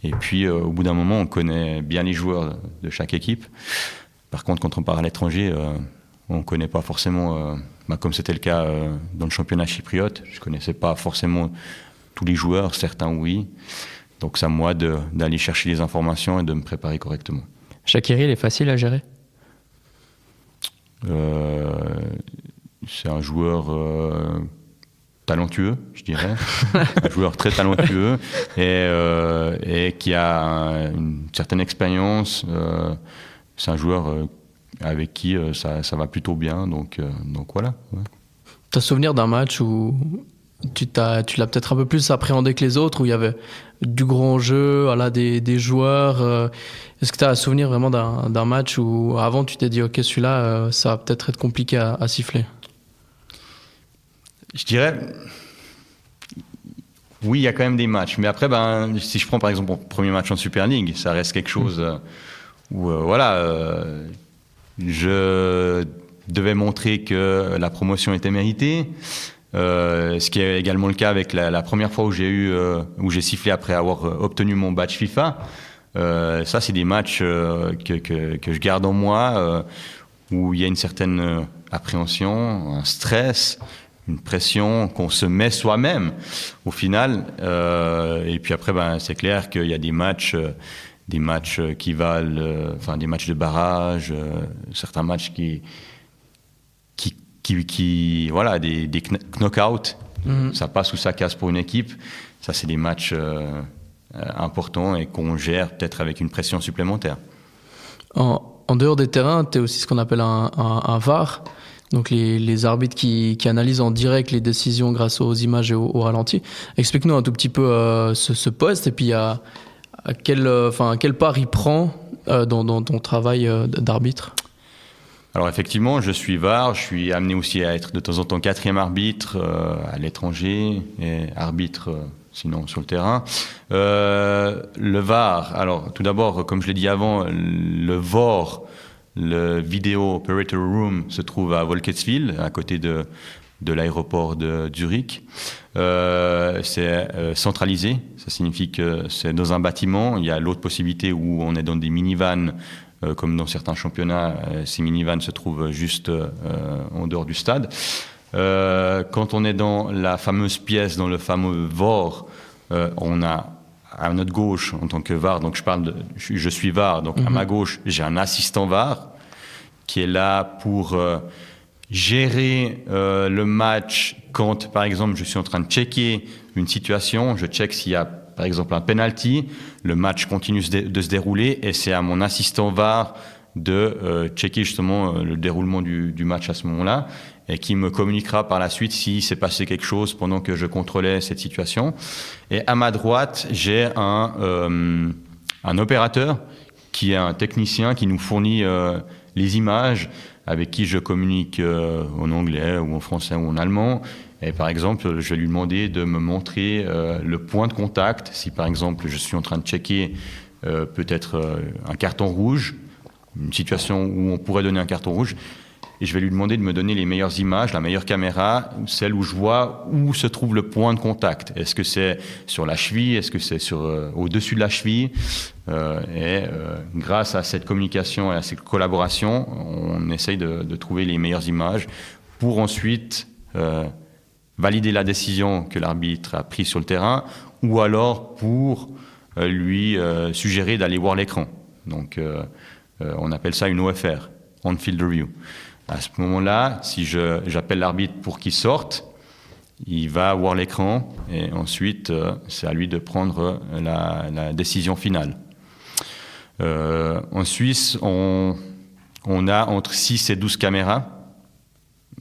Speaker 3: Et puis, au bout d'un moment, on connaît bien les joueurs de chaque équipe. Par contre, quand on part à l'étranger, on ne connaît pas forcément, comme c'était le cas dans le championnat chypriote. Je ne connaissais pas forcément tous les joueurs, certains oui. Donc, c'est à moi d'aller chercher les informations et de me préparer correctement.
Speaker 2: Shaqiri, il est facile à gérer?
Speaker 3: C'est un joueur talentueux, je dirais. Un joueur très talentueux et qui a une certaine expérience. C'est un joueur avec qui ça va plutôt bien. Donc voilà. Ouais.
Speaker 4: Tu as souvenir d'un match où tu l'as peut-être un peu plus appréhendé que les autres, où il y avait du grand jeu, des joueurs. Est-ce que tu as un souvenir vraiment d'un match où avant tu t'es dit ok, celui-là ça va peut-être être compliqué à siffler?
Speaker 3: Je dirais oui, il y a quand même des matchs, mais après si je prends par exemple mon premier match en Super League, ça reste quelque chose où je devais montrer que la promotion était méritée. Ce qui est également le cas avec la première fois où j'ai sifflé après avoir obtenu mon badge FIFA. Ça, c'est des matchs que je garde en moi, où il y a une certaine appréhension, un stress, une pression qu'on se met soi-même au final. Et puis après, c'est clair qu'il y a des matchs des matchs qui valent, des matchs de barrage, certains matchs voilà, des knock-out. Ça passe ou ça casse pour une équipe. Ça, c'est des matchs importants et qu'on gère peut-être avec une pression supplémentaire.
Speaker 4: En dehors des terrains, tu es aussi ce qu'on appelle un VAR. Donc les arbitres qui analysent en direct les décisions grâce aux images et au ralenti. Explique-nous un tout petit peu ce poste et puis à quelle part il prend dans ton travail d'arbitre.
Speaker 3: Alors effectivement, je suis VAR, je suis amené aussi à être de temps en temps 4e arbitre à l'étranger et arbitre sinon sur le terrain. Le VAR, alors tout d'abord, comme je l'ai dit avant, le VOR, le Video Operator Room, se trouve à Wolketswil, à côté de l'aéroport de Zurich. C'est centralisé, ça signifie que c'est dans un bâtiment. Il y a l'autre possibilité où on est dans des minivans, comme dans certains championnats, ces minivans se trouvent juste en dehors du stade. Quand on est dans la fameuse pièce, dans le fameux VOR, on a à notre gauche, en tant que VAR, donc je suis VAR, donc à ma gauche, j'ai un assistant VAR qui est là pour gérer le match quand, par exemple, je suis en train de checker une situation, je check s'il y a, par exemple, un penalty, le match continue de se dérouler et c'est à mon assistant VAR de checker justement le déroulement du match à ce moment-là et qui me communiquera par la suite s'il s'est passé quelque chose pendant que je contrôlais cette situation. Et à ma droite, j'ai un opérateur qui est un technicien qui nous fournit les images, avec qui je communique en anglais ou en français ou en allemand. Et par exemple, je vais lui demander de me montrer le point de contact. Si par exemple, je suis en train de checker peut-être un carton rouge, une situation où on pourrait donner un carton rouge, et je vais lui demander de me donner les meilleures images, la meilleure caméra, celle où je vois où se trouve le point de contact. Est-ce que c'est sur la cheville? Est-ce que c'est au-dessus de la cheville? Grâce à cette communication et à cette collaboration, on essaye de trouver les meilleures images pour ensuite valider la décision que l'arbitre a prise sur le terrain ou alors pour lui suggérer d'aller voir l'écran. Donc, on appelle ça une OFR, On-Field Review. À ce moment-là, si j'appelle l'arbitre pour qu'il sorte, il va voir l'écran et ensuite, c'est à lui de prendre la décision finale. En Suisse, on a entre 6 et 12 caméras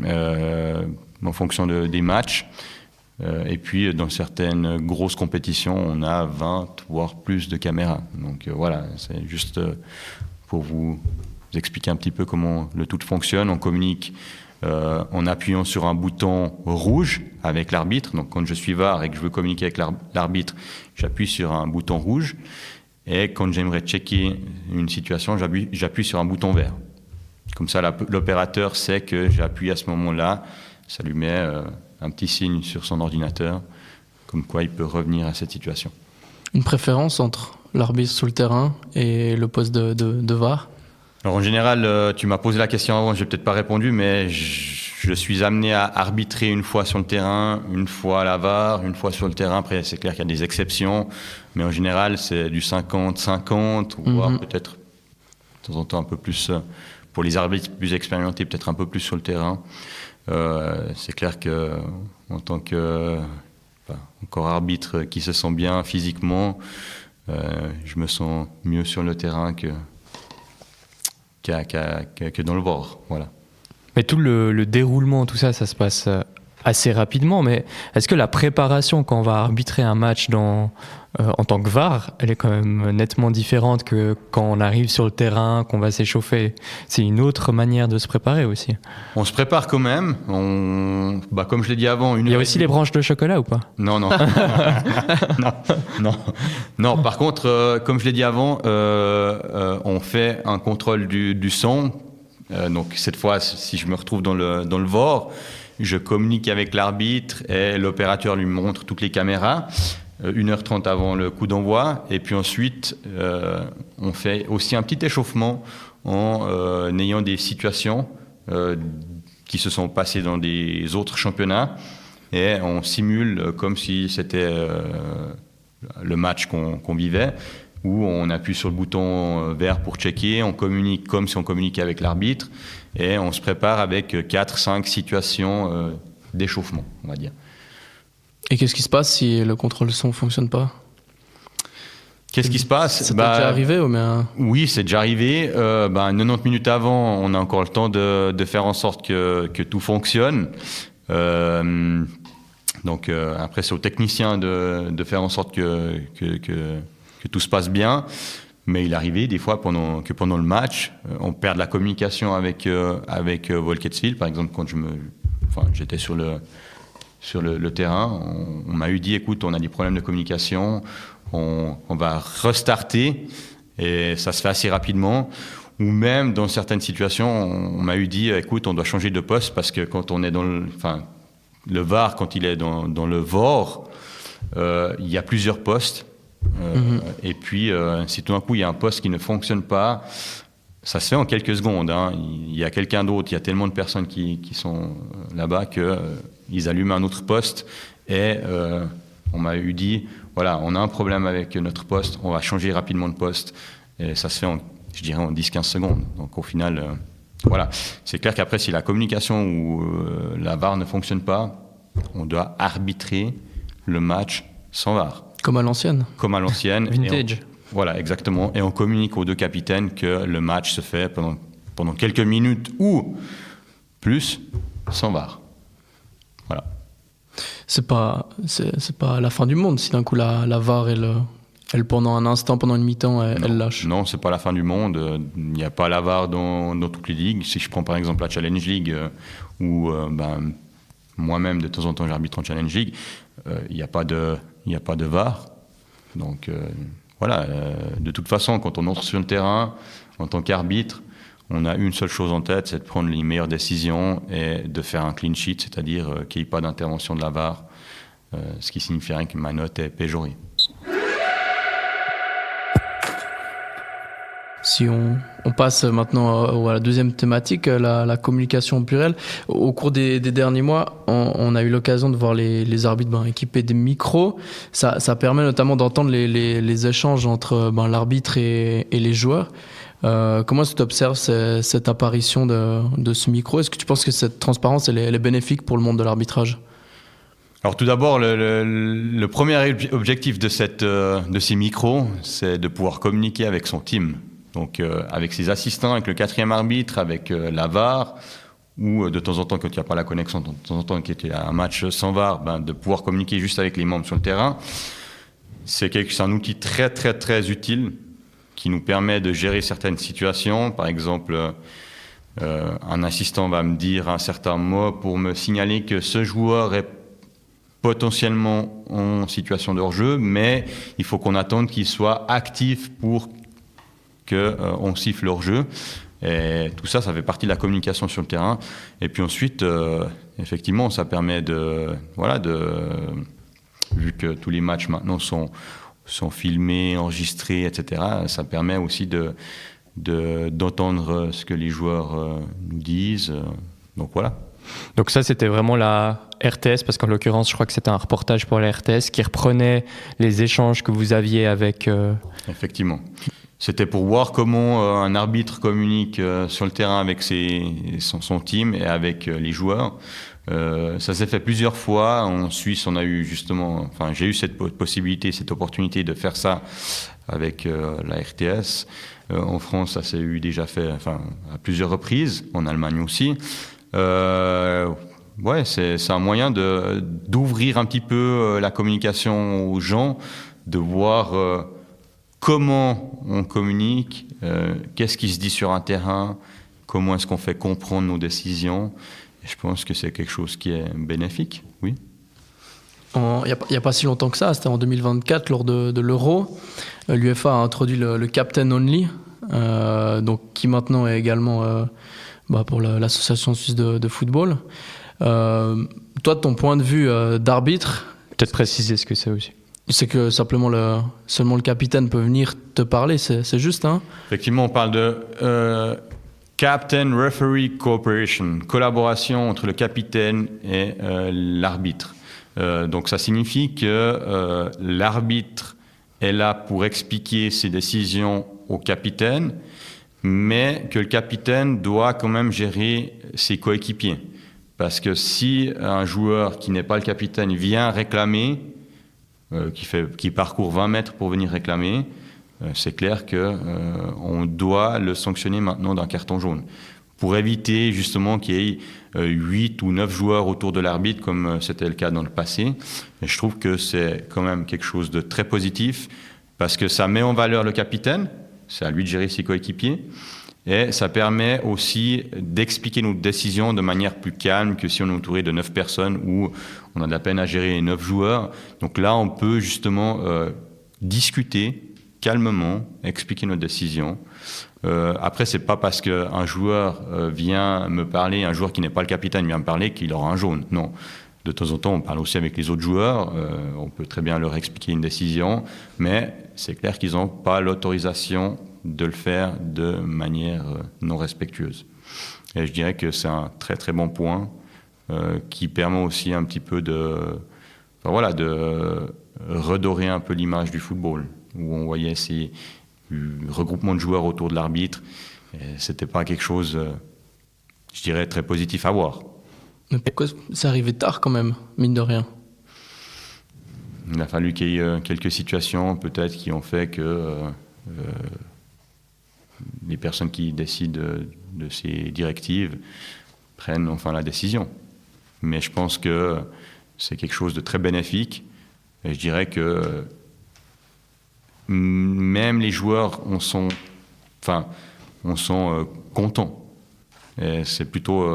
Speaker 3: en fonction des matchs. Et puis, dans certaines grosses compétitions, on a 20, voire plus de caméras. Donc voilà, c'est juste pour vous expliquer un petit peu comment le tout fonctionne. On communique en appuyant sur un bouton rouge avec l'arbitre. Donc quand je suis VAR et que je veux communiquer avec l'arbitre, j'appuie sur un bouton rouge. Et quand j'aimerais checker une situation, j'appuie sur un bouton vert. Comme ça, l'opérateur sait que j'ai appuyé à ce moment-là. Ça lui met un petit signe sur son ordinateur, comme quoi il peut revenir à cette situation.
Speaker 4: Une préférence entre l'arbitre sur le terrain et le poste de VAR?
Speaker 3: Alors en général, tu m'as posé la question avant, je n'ai peut-être pas répondu, mais je suis amené à arbitrer une fois sur le terrain, une fois à la VAR, une fois sur le terrain. Après, c'est clair qu'il y a des exceptions, mais en général, c'est du 50-50, voire peut-être de temps en temps un peu plus, pour les arbitres plus expérimentés, peut-être un peu plus sur le terrain. C'est clair qu'en tant que encore arbitre qui se sent bien physiquement, je me sens mieux sur le terrain que dans le VAR, voilà.
Speaker 2: Mais tout le déroulement, tout ça se passe assez rapidement. Mais est-ce que la préparation quand on va arbitrer un match en tant que VAR, elle est quand même nettement différente que quand on arrive sur le terrain, qu'on va s'échauffer? C'est une autre manière de se préparer aussi.
Speaker 3: On se prépare quand même. Comme je l'ai dit avant,
Speaker 2: il y a aussi les branches de chocolat ou pas?
Speaker 3: Non. Non. Par contre, comme je l'ai dit avant, on fait un contrôle du son. Donc cette fois, si je me retrouve dans le VAR, je communique avec l'arbitre et l'opérateur lui montre toutes les caméras 1h30 avant le coup d'envoi. Et puis ensuite, on fait aussi un petit échauffement en ayant des situations qui se sont passées dans des autres championnats. Et on simule comme si c'était le match qu'on vivait où on appuie sur le bouton vert pour checker, on communique comme si on communiquait avec l'arbitre, et on se prépare avec 4-5 situations d'échauffement, on va dire.
Speaker 4: Et qu'est-ce qui se passe si le contrôle son ne fonctionne pas ?
Speaker 3: Qu'est-ce qui se passe ?
Speaker 4: C'est déjà arrivé
Speaker 3: Oui, c'est déjà arrivé. 90 minutes avant, on a encore le temps de faire en sorte que tout fonctionne. Donc après, c'est au technicien de faire en sorte que tout se passe bien. Mais il arrivait des fois pendant le match, on perd de la communication avec Volketsville. Par exemple, quand j'étais sur le terrain, on m'a dit, écoute, on a des problèmes de communication, on va restarter, et ça se fait assez rapidement. Ou même dans certaines situations, on m'a dit, écoute, on doit changer de poste parce que quand on est dans le VAR, quand il est dans le VOR, il y a plusieurs postes. Et puis, si tout d'un coup, il y a un poste qui ne fonctionne pas, ça se fait en quelques secondes. Il y a quelqu'un d'autre, il y a tellement de personnes qui sont là-bas qu'ils allument un autre poste. Et on m'a dit, voilà, on a un problème avec notre poste, on va changer rapidement de poste. Et ça se fait en 10-15 secondes. Donc au final, voilà. C'est clair qu'après, si la communication ou la VAR ne fonctionne pas, on doit arbitrer le match sans VAR.
Speaker 4: Comme à l'ancienne.
Speaker 2: Vintage.
Speaker 3: Voilà, exactement. Et on communique aux deux capitaines que le match se fait pendant quelques minutes ou plus sans VAR. Voilà.
Speaker 4: C'est pas la fin du monde si d'un coup la VAR elle pendant un instant, pendant une mi-temps, elle lâche.
Speaker 3: Non, c'est pas la fin du monde. Il n'y a pas la VAR dans toutes les ligues. Si je prends par exemple la Challenge League, où moi-même de temps en temps j'arbitre en Challenge League, il n'y a pas de VAR. Donc voilà, de toute façon, quand on entre sur le terrain, en tant qu'arbitre, on a une seule chose en tête, c'est de prendre les meilleures décisions et de faire un clean sheet, c'est-à-dire qu'il n'y ait pas d'intervention de la VAR, ce qui signifierait que ma note est péjorée.
Speaker 4: Si on passe maintenant à la deuxième thématique, la communication plurielle. Au cours des derniers mois, on a eu l'occasion de voir les arbitres équipés des micros. Ça permet notamment d'entendre les échanges entre l'arbitre et les joueurs. Comment est-ce que tu observes cette apparition de ce micro ? Est-ce que tu penses que cette transparence elle est bénéfique pour le monde de l'arbitrage ?
Speaker 3: Alors tout d'abord, le premier objectif de ces micros, c'est de pouvoir communiquer avec son team. Donc avec ses assistants, avec le quatrième arbitre, avec la VAR, ou de temps en temps, quand il n'y a pas la connexion, de temps en temps, qu'il y a un match sans VAR, de pouvoir communiquer juste avec les membres sur le terrain. C'est un outil très, très, très utile qui nous permet de gérer certaines situations. Par exemple, un assistant va me dire un certain mot pour me signaler que ce joueur est potentiellement en situation de hors-jeu, mais il faut qu'on attende qu'il soit actif pour qu'on siffle hors-jeu. Et tout ça, ça fait partie de la communication sur le terrain. Et puis ensuite, effectivement, ça permet vu que tous les matchs maintenant sont filmés, enregistrés, etc., ça permet aussi d'entendre ce que les joueurs nous disent. Donc voilà.
Speaker 2: Donc ça, c'était vraiment la RTS, parce qu'en l'occurrence, je crois que c'était un reportage pour la RTS qui reprenait les échanges que vous aviez avec...
Speaker 3: Effectivement. C'était pour voir comment un arbitre communique sur le terrain avec son team et avec les joueurs. Ça s'est fait plusieurs fois. En Suisse, j'ai eu cette possibilité, cette opportunité de faire ça avec la RTS. En France, ça s'est déjà fait à plusieurs reprises, en Allemagne aussi. C'est un moyen d'ouvrir un petit peu la communication aux gens, de voir comment on communique, qu'est-ce qui se dit sur un terrain, comment est-ce qu'on fait comprendre nos décisions. Et je pense que c'est quelque chose qui est bénéfique, oui.
Speaker 4: Il n'y a pas si longtemps que ça, c'était en 2024 lors de l'Euro. L'UEFA a introduit le Captain Only, qui maintenant est également pour l'association suisse de football. Toi, de ton point de vue d'arbitre...
Speaker 2: Peut-être préciser ce que c'est aussi.
Speaker 4: C'est que seulement le capitaine peut venir te parler, c'est juste, hein ?
Speaker 3: Effectivement, on parle de Captain Referee Cooperation, collaboration entre le capitaine et l'arbitre. Donc ça signifie que l'arbitre est là pour expliquer ses décisions au capitaine, mais que le capitaine doit quand même gérer ses coéquipiers. Parce que si un joueur qui n'est pas le capitaine vient réclamer, qui parcourt 20 mètres pour venir réclamer, c'est clair qu'on doit le sanctionner maintenant d'un carton jaune. Pour éviter justement qu'il y ait 8 ou 9 joueurs autour de l'arbitre, comme c'était le cas dans le passé. Et je trouve que c'est quand même quelque chose de très positif, parce que ça met en valeur le capitaine, c'est à lui de gérer ses coéquipiers, et ça permet aussi d'expliquer nos décisions de manière plus calme que si on est entouré de 9 personnes où on a de la peine à gérer 9 joueurs. Donc là, on peut justement discuter calmement, expliquer nos décisions. Après, c'est pas parce qu'un joueur vient me parler, un joueur qui n'est pas le capitaine vient me parler qu'il aura un jaune. Non. De temps en temps, on parle aussi avec les autres joueurs. On peut très bien leur expliquer une décision, mais c'est clair qu'ils n'ont pas l'autorisation de le faire de manière non respectueuse. Et je dirais que c'est un très très bon point qui permet aussi un petit peu de redorer un peu l'image du football, où on voyait ces regroupements de joueurs autour de l'arbitre. C'était pas quelque chose, je dirais, très positif à voir.
Speaker 4: Mais pourquoi c'est arrivé tard quand même, mine de rien?
Speaker 3: Il a fallu qu'il y ait quelques situations peut-être qui ont fait que les personnes qui décident de ces directives prennent enfin la décision. Mais je pense que c'est quelque chose de très bénéfique. Et je dirais que même les joueurs en sont contents. Et c'est plutôt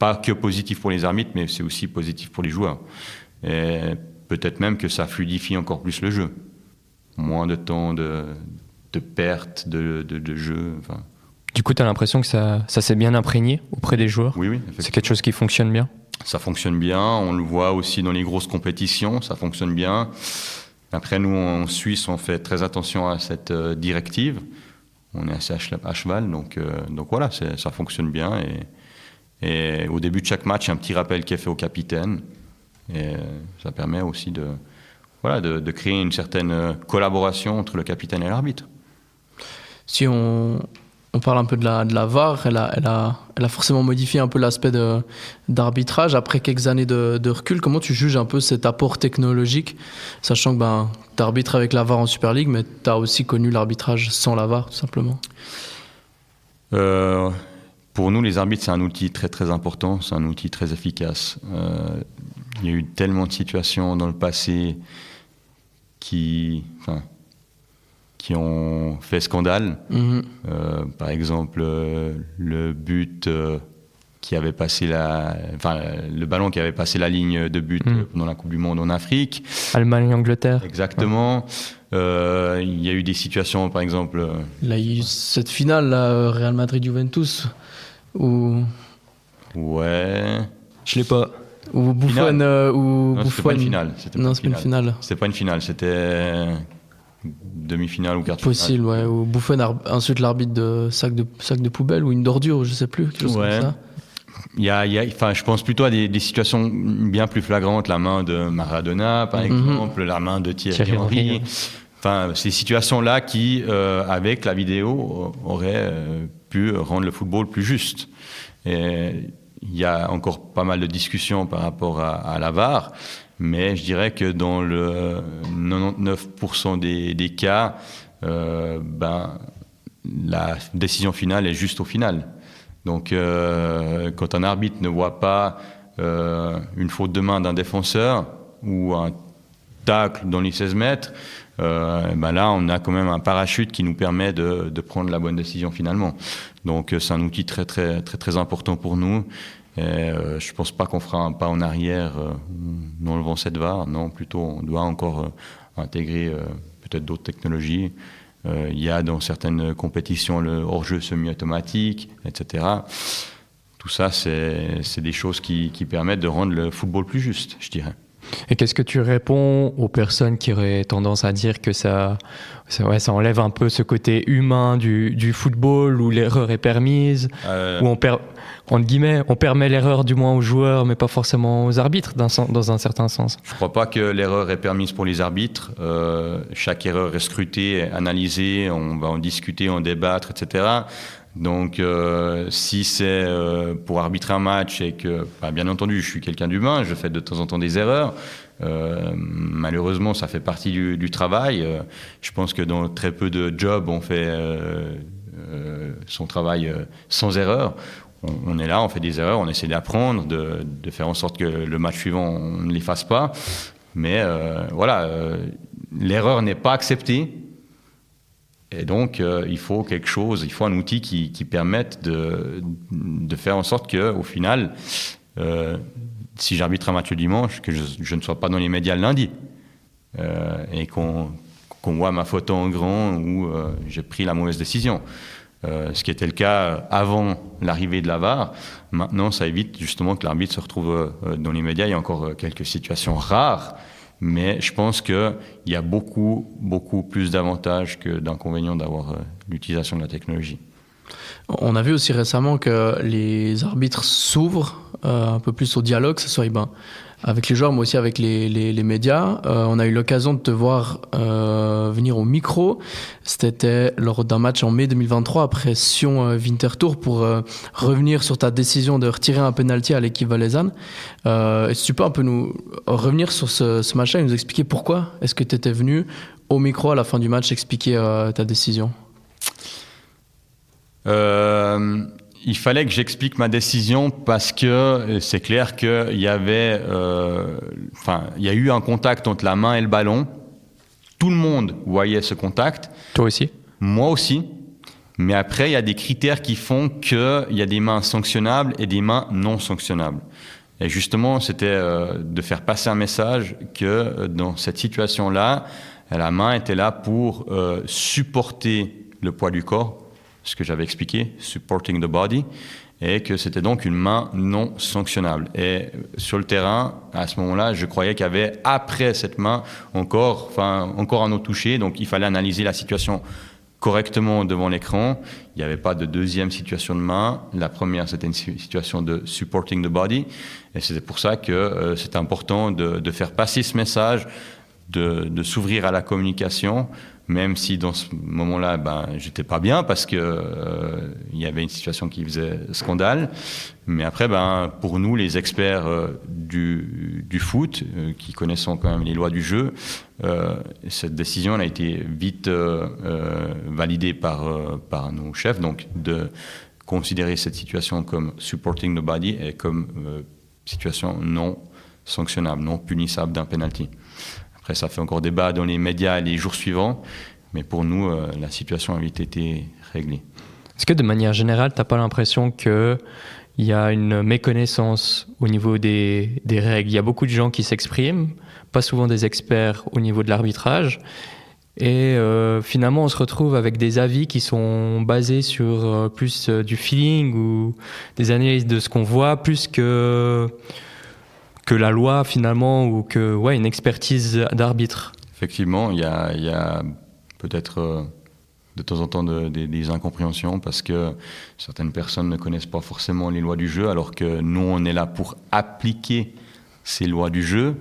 Speaker 3: pas que positif pour les arbitres, mais c'est aussi positif pour les joueurs. Et peut-être même que ça fluidifie encore plus le jeu. Moins de temps de perte de jeu. Enfin.
Speaker 2: Du coup, tu as l'impression que ça s'est bien imprégné auprès des joueurs?
Speaker 3: Oui.
Speaker 2: C'est quelque chose qui fonctionne bien?
Speaker 3: Ça fonctionne bien. On le voit aussi dans les grosses compétitions. Ça fonctionne bien. Après, nous, en Suisse, on fait très attention à cette directive. On est assez à cheval. Donc voilà, ça fonctionne bien. Et au début de chaque match, il y a un petit rappel qui est fait au capitaine. Et ça permet aussi de créer une certaine collaboration entre le capitaine et l'arbitre.
Speaker 4: Si on parle un peu de la VAR, elle a forcément modifié un peu l'aspect d'arbitrage. Après quelques années de recul, comment tu juges un peu cet apport technologique, sachant que tu arbitres avec la VAR en Super League, mais tu as aussi connu l'arbitrage sans la VAR, tout simplement?
Speaker 3: Pour nous, les arbitres, c'est un outil très très important, c'est un outil très efficace. Il y a eu tellement de situations dans le passé qui ont fait scandale. Par exemple, le but qui avait passé le ballon qui avait passé la ligne de but pendant la Coupe du Monde en Afrique.
Speaker 2: Allemagne-Angleterre.
Speaker 3: Exactement. Il y a eu des situations, par exemple...
Speaker 4: Là, il y a eu cette finale, là, Real Madrid-Juventus, où...
Speaker 3: Ouais...
Speaker 2: Je l'ai pas.
Speaker 4: Ou Buffon...
Speaker 3: Non, c'était pas une finale.
Speaker 4: Non, c'est pas une finale.
Speaker 3: C'était pas une finale, c'était demi-finale ou quart de finale.
Speaker 4: Possible, ouais. Ou Buffon insulte l'arbitre de sac de poubelle ou une d'ordure, je sais plus, quelque chose comme ça.
Speaker 3: Je pense plutôt à des situations bien plus flagrantes, la main de Maradona, par exemple, la main de Thierry Henry. Enfin, ces situations-là qui, avec la vidéo, auraient pu rendre le football plus juste. Et il y a encore pas mal de discussions par rapport à la VAR, mais je dirais que dans le 99% des cas, la décision finale est juste au final. Donc, quand un arbitre ne voit pas une faute de main d'un défenseur ou un tacle dans les 16 mètres, là, on a quand même un parachute qui nous permet de prendre la bonne décision finalement. Donc, c'est un outil très, très, très, très important pour nous. Et, je ne pense pas qu'on fera un pas en arrière en enlevant cette VAR. Non, plutôt, on doit encore intégrer peut-être d'autres technologies. Il y a dans certaines compétitions le hors-jeu semi-automatique, etc. Tout ça, c'est des choses qui permettent de rendre le football plus juste, je dirais.
Speaker 2: Et qu'est-ce que tu réponds aux personnes qui auraient tendance à dire que ça enlève un peu ce côté humain du football où l'erreur est permise, où entre guillemets, on permet l'erreur du moins aux joueurs, mais pas forcément aux arbitres dans un certain sens.
Speaker 3: Je ne crois pas que l'erreur est permise pour les arbitres. Chaque erreur est scrutée, analysée, on va en discuter, en débattre, etc. Donc, si c'est pour arbitrer un match et que, bien entendu, je suis quelqu'un d'humain, je fais de temps en temps des erreurs. Malheureusement, ça fait partie du travail. Je pense que dans très peu de jobs, on fait son travail sans erreur. On est là, on fait des erreurs, on essaie d'apprendre, de faire en sorte que le match suivant, on ne les fasse pas. Mais l'erreur n'est pas acceptée. Et donc, il faut quelque chose, il faut un outil qui permette de faire en sorte qu'au final, si j'arbitre un match le dimanche, que je ne sois pas dans les médias le lundi. Et qu'on voit ma photo en grand où j'ai pris la mauvaise décision. Ce qui était le cas avant l'arrivée de la VAR. Maintenant, ça évite justement que l'arbitre se retrouve dans les médias. Il y a encore quelques situations rares, mais je pense qu'il y a beaucoup, beaucoup plus d'avantages que d'inconvénients d'avoir l'utilisation de la technologie.
Speaker 4: On a vu aussi récemment que les arbitres s'ouvrent un peu plus au dialogue, que ce soit avec les joueurs, mais aussi avec les médias. On a eu l'occasion de te voir venir au micro. C'était lors d'un match en mai 2023 après Sion Winterthur pour revenir sur ta décision de retirer un penalty à l'équipe valaisanne. Est-ce que tu peux un peu nous revenir sur ce match-là et nous expliquer pourquoi est-ce que tu étais venu au micro à la fin du match expliquer ta décision?
Speaker 3: Il fallait que j'explique ma décision parce que c'est clair qu'il y avait, il y a eu un contact entre la main et le ballon. Tout le monde voyait ce contact.
Speaker 2: Toi aussi?
Speaker 3: Moi aussi. Mais après, il y a des critères qui font qu'il y a des mains sanctionnables et des mains non sanctionnables. Et justement, c'était de faire passer un message que dans cette situation-là, la main était là pour supporter le poids du corps, ce que j'avais expliqué, supporting the body, et que c'était donc une main non sanctionnable. Et sur le terrain, à ce moment-là, je croyais qu'il y avait, après cette main, encore un autre touché, donc il fallait analyser la situation correctement devant l'écran. Il n'y avait pas de deuxième situation de main. La première, c'était une situation de supporting the body, et c'était pour ça que c'était important de faire passer ce message, de s'ouvrir à la communication, même si dans ce moment-là, j'étais pas bien parce que il y avait une situation qui faisait scandale. Mais après, pour nous, les experts du foot, qui connaissons quand même les lois du jeu, cette décision elle a été vite validée par nos chefs, donc de considérer cette situation comme supporting the body et comme situation non sanctionnable, non punissable d'un penalty. Après, ça fait encore débat dans les médias les jours suivants, mais pour nous, la situation a vite été réglée.
Speaker 2: Est-ce que de manière générale, tu n'as pas l'impression qu'il y a une méconnaissance au niveau des règles? Il y a beaucoup de gens qui s'expriment, pas souvent des experts au niveau de l'arbitrage, et finalement, on se retrouve avec des avis qui sont basés sur plus du feeling ou des analyses de ce qu'on voit, plus que la loi finalement, ou que une expertise d'arbitre.
Speaker 3: Effectivement, il y a peut-être de temps en temps des incompréhensions parce que certaines personnes ne connaissent pas forcément les lois du jeu, alors que nous, on est là pour appliquer ces lois du jeu.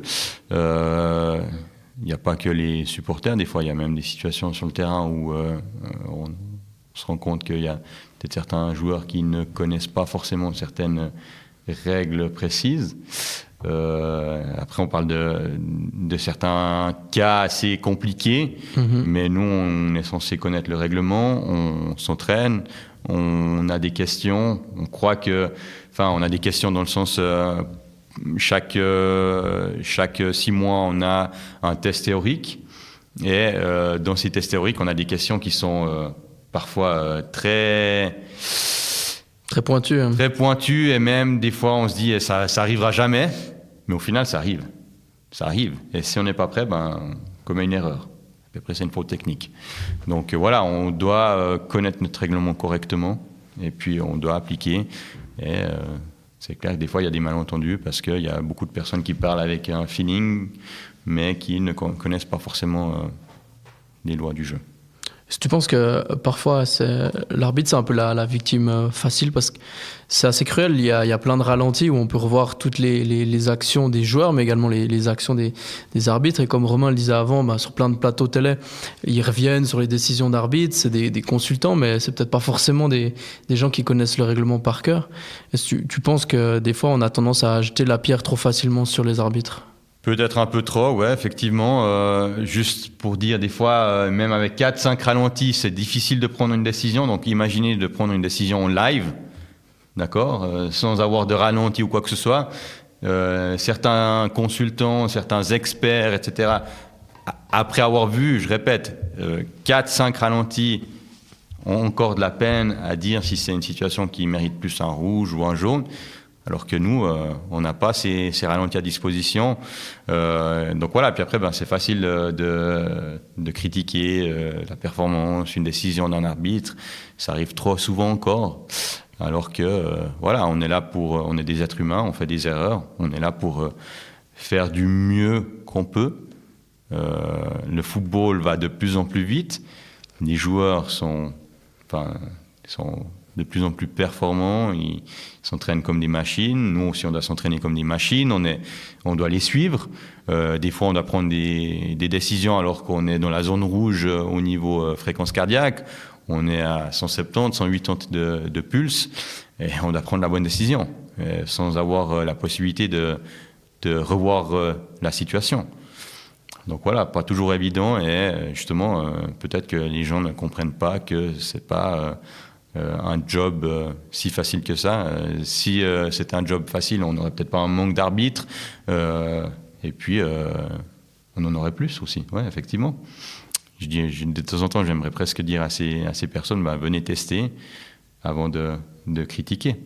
Speaker 3: Il n'y a pas que les supporters, des fois il y a même des situations sur le terrain où on se rend compte qu'il y a peut-être certains joueurs qui ne connaissent pas forcément certaines règles précises. Après, on parle de certains cas assez compliqués, mais nous, on est censé connaître le règlement, on s'entraîne, on a des questions, on croit que, on a des questions dans le sens, chaque 6 mois, on a un test théorique, et dans ces tests théoriques, on a des questions qui sont parfois très pointu. Très pointu, et même des fois on se dit ça arrivera jamais, mais au final ça arrive. Ça arrive. Et si on n'est pas prêt, on commet une erreur. À peu près c'est une faute technique. Donc voilà, on doit connaître notre règlement correctement, et puis on doit appliquer. Et C'est clair que des fois, il y a des malentendus parce qu'il y a beaucoup de personnes qui parlent avec un feeling, mais qui ne connaissent pas forcément les lois du jeu.
Speaker 4: Est-ce que tu penses que parfois l'arbitre c'est un peu la victime facile parce que c'est assez cruel, il y a plein de ralentis où on peut revoir toutes les actions des joueurs mais également les actions des arbitres et comme Romain le disait avant, sur plein de plateaux télé ils reviennent sur les décisions d'arbitre, c'est des consultants mais c'est peut-être pas forcément des gens qui connaissent le règlement par cœur. Est-ce que tu penses que des fois on a tendance à jeter la pierre trop facilement sur les arbitres ?
Speaker 3: Peut-être un peu trop, ouais, effectivement. Juste pour dire, des fois, même avec 4-5 ralentis, c'est difficile de prendre une décision. Donc, imaginez de prendre une décision live, d'accord, sans avoir de ralenti ou quoi que ce soit. Certains consultants, certains experts, etc., après avoir vu, je répète, 4-5 ralentis, ont encore de la peine à dire si c'est une situation qui mérite plus un rouge ou un jaune. Alors que nous, on n'a pas ces ralentis à disposition. Donc voilà, puis après, c'est facile de critiquer la performance, une décision d'un arbitre. Ça arrive trop souvent encore. Alors que, voilà, on est des êtres humains, on fait des erreurs. On est là pour faire du mieux qu'on peut. Le football va de plus en plus vite. Les joueurs sont de plus en plus performants, ils s'entraînent comme des machines. Nous aussi, on doit s'entraîner comme des machines. On doit les suivre. Des fois, on doit prendre des décisions alors qu'on est dans la zone rouge au niveau fréquence cardiaque. On est à 170, 180 de pulse et on doit prendre la bonne décision sans avoir la possibilité de revoir la situation. Donc voilà, pas toujours évident et justement, peut-être que les gens ne comprennent pas que c'est pas un job si facile que ça. Si c'était un job facile, on n'aurait peut-être pas un manque d'arbitres et puis on en aurait plus aussi, ouais, effectivement. De temps en temps, j'aimerais presque dire à ces personnes, venez tester avant de critiquer.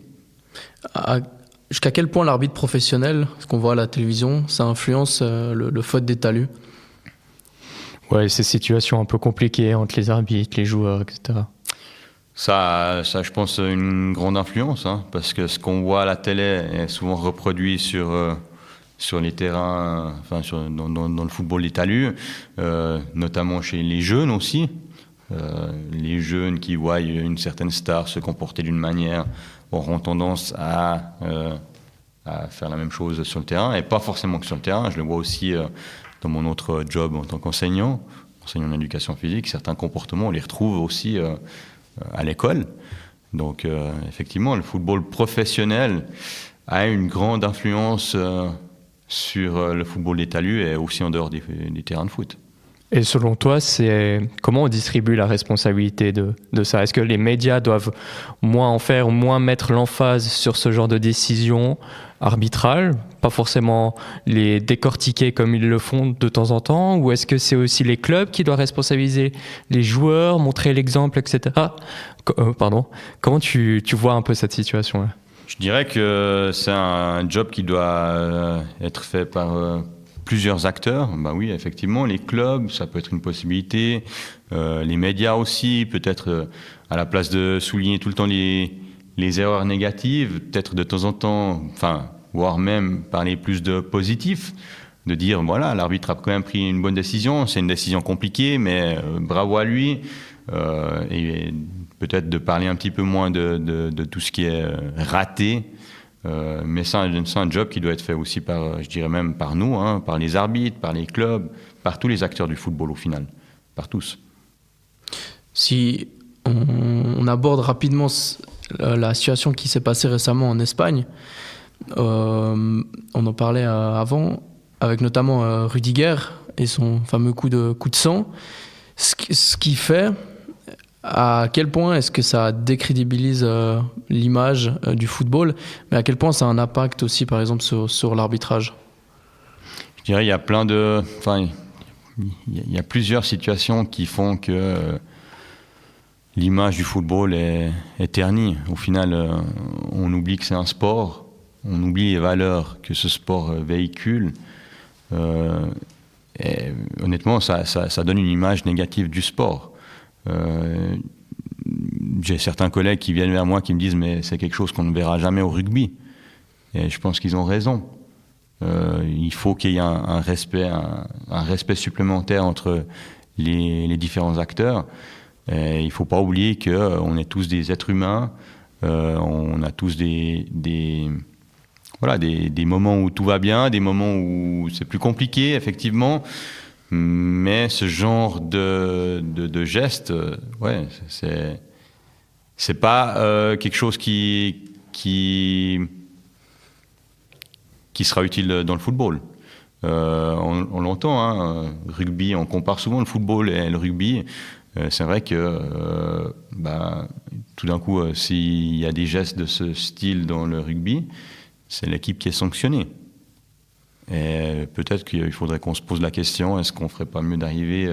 Speaker 4: Jusqu'à quel point l'arbitre professionnel, ce qu'on voit à la télévision, ça influence le faute des talus ?
Speaker 2: Ouais, ces situations un peu compliquées entre les arbitres, les joueurs, etc.
Speaker 3: Ça, je pense, une grande influence, parce que ce qu'on voit à la télé est souvent reproduit sur les terrains, dans le football des talus, notamment chez les jeunes aussi. Les jeunes qui voient une certaine star se comporter d'une manière auront tendance à faire la même chose sur le terrain, et pas forcément que sur le terrain. Je le vois aussi dans mon autre job en tant qu'enseignant en éducation physique. Certains comportements, on les retrouve aussi à l'école. Donc effectivement, le football professionnel a une grande influence sur le football des talus et aussi en dehors des terrains de foot.
Speaker 2: Et selon toi, comment on distribue la responsabilité de ça ? Est-ce que les médias doivent moins en faire, moins mettre l'emphase sur ce genre de décisions arbitrales, pas forcément les décortiquer comme ils le font de temps en temps, ou est-ce que c'est aussi les clubs qui doivent responsabiliser les joueurs, montrer l'exemple, etc. Comment tu vois un peu cette situation-là ?
Speaker 3: Je dirais que c'est un job qui doit être fait par plusieurs acteurs. Oui, effectivement, les clubs, ça peut être une possibilité. Les médias aussi, peut-être à la place de souligner tout le temps les erreurs négatives, peut-être de temps en temps, voire même parler plus de positif, de dire, voilà, l'arbitre a quand même pris une bonne décision, c'est une décision compliquée, mais bravo à lui. Et peut-être de parler un petit peu moins de tout ce qui est raté. Mais c'est un job qui doit être fait aussi je dirais même par nous, par les arbitres, par les clubs, par tous les acteurs du football au final, par tous.
Speaker 4: Si on aborde rapidement la situation qui s'est passée récemment en Espagne, on en parlait avant, avec notamment Rudiger et son fameux coup de sang, ce qui fait... À quel point est-ce que ça décrédibilise l'image du football, mais à quel point ça a un impact aussi, par exemple, sur l'arbitrage ?
Speaker 3: Je dirais il y a plusieurs situations qui font que l'image du football est ternie. Au final, on oublie que c'est un sport, on oublie les valeurs que ce sport véhicule. Et honnêtement, ça donne une image négative du sport. J'ai certains collègues qui viennent vers moi qui me disent mais c'est quelque chose qu'on ne verra jamais au rugby. Et je pense qu'ils ont raison. Il faut qu'il y ait un respect supplémentaire entre les différents acteurs. Et il ne faut pas oublier qu'on est tous des êtres humains, on a tous des moments où tout va bien, des moments où c'est plus compliqué, effectivement. Mais ce genre de geste, c'est pas quelque chose qui sera utile dans le football. On l'entend, rugby, on compare souvent le football et le rugby. C'est vrai que tout d'un coup, s'il y a des gestes de ce style dans le rugby, c'est l'équipe qui est sanctionnée. Et peut-être qu'il faudrait qu'on se pose la question, est-ce qu'on ne ferait pas mieux d'arriver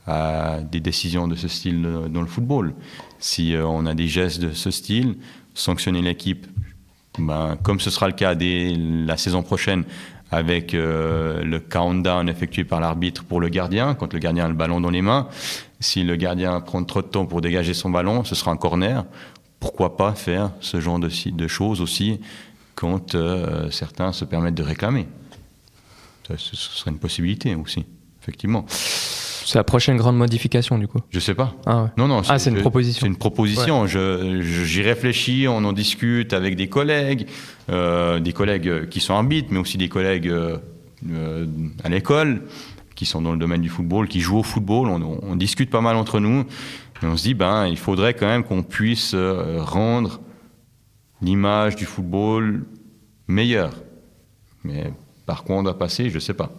Speaker 3: à des décisions de ce style dans le football? Si on a des gestes de ce style, sanctionner l'équipe, comme ce sera le cas dès la saison prochaine, avec le countdown effectué par l'arbitre pour le gardien, quand le gardien a le ballon dans les mains. Si le gardien prend trop de temps pour dégager son ballon, ce sera un corner. Pourquoi pas faire ce genre de choses aussi quand certains se permettent de réclamer? Ce serait une possibilité aussi, effectivement.
Speaker 2: C'est la prochaine grande modification, du coup?
Speaker 3: Je sais pas.
Speaker 2: Ah ouais.
Speaker 3: Non,
Speaker 2: c'est une proposition.
Speaker 3: C'est une proposition.
Speaker 2: Ouais.
Speaker 3: J'y réfléchis, on en discute avec des collègues qui sont arbitres, mais aussi des collègues à l'école, qui sont dans le domaine du football, qui jouent au football. On discute pas mal entre nous, et on se dit, il faudrait quand même qu'on puisse rendre l'image du football meilleure. Mais par quoi on doit passer, je sais pas.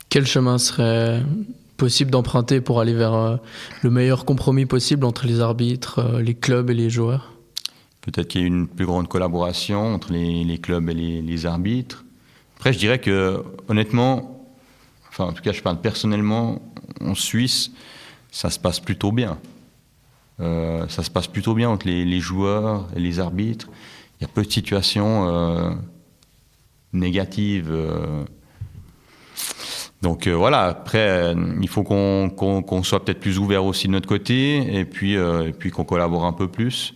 Speaker 4: Quel chemin serait possible d'emprunter pour aller vers le meilleur compromis possible entre les arbitres, les clubs et les joueurs?
Speaker 3: Peut-être qu'il y ait une plus grande collaboration entre les clubs et les arbitres. Après, je dirais que, honnêtement, en tout cas, je parle personnellement, en Suisse, ça se passe plutôt bien. Ça se passe plutôt bien entre les joueurs et les arbitres. Il y a peu de situations négatives. Donc voilà, après, il faut qu'on soit peut-être plus ouvert aussi de notre côté, et puis qu'on collabore un peu plus.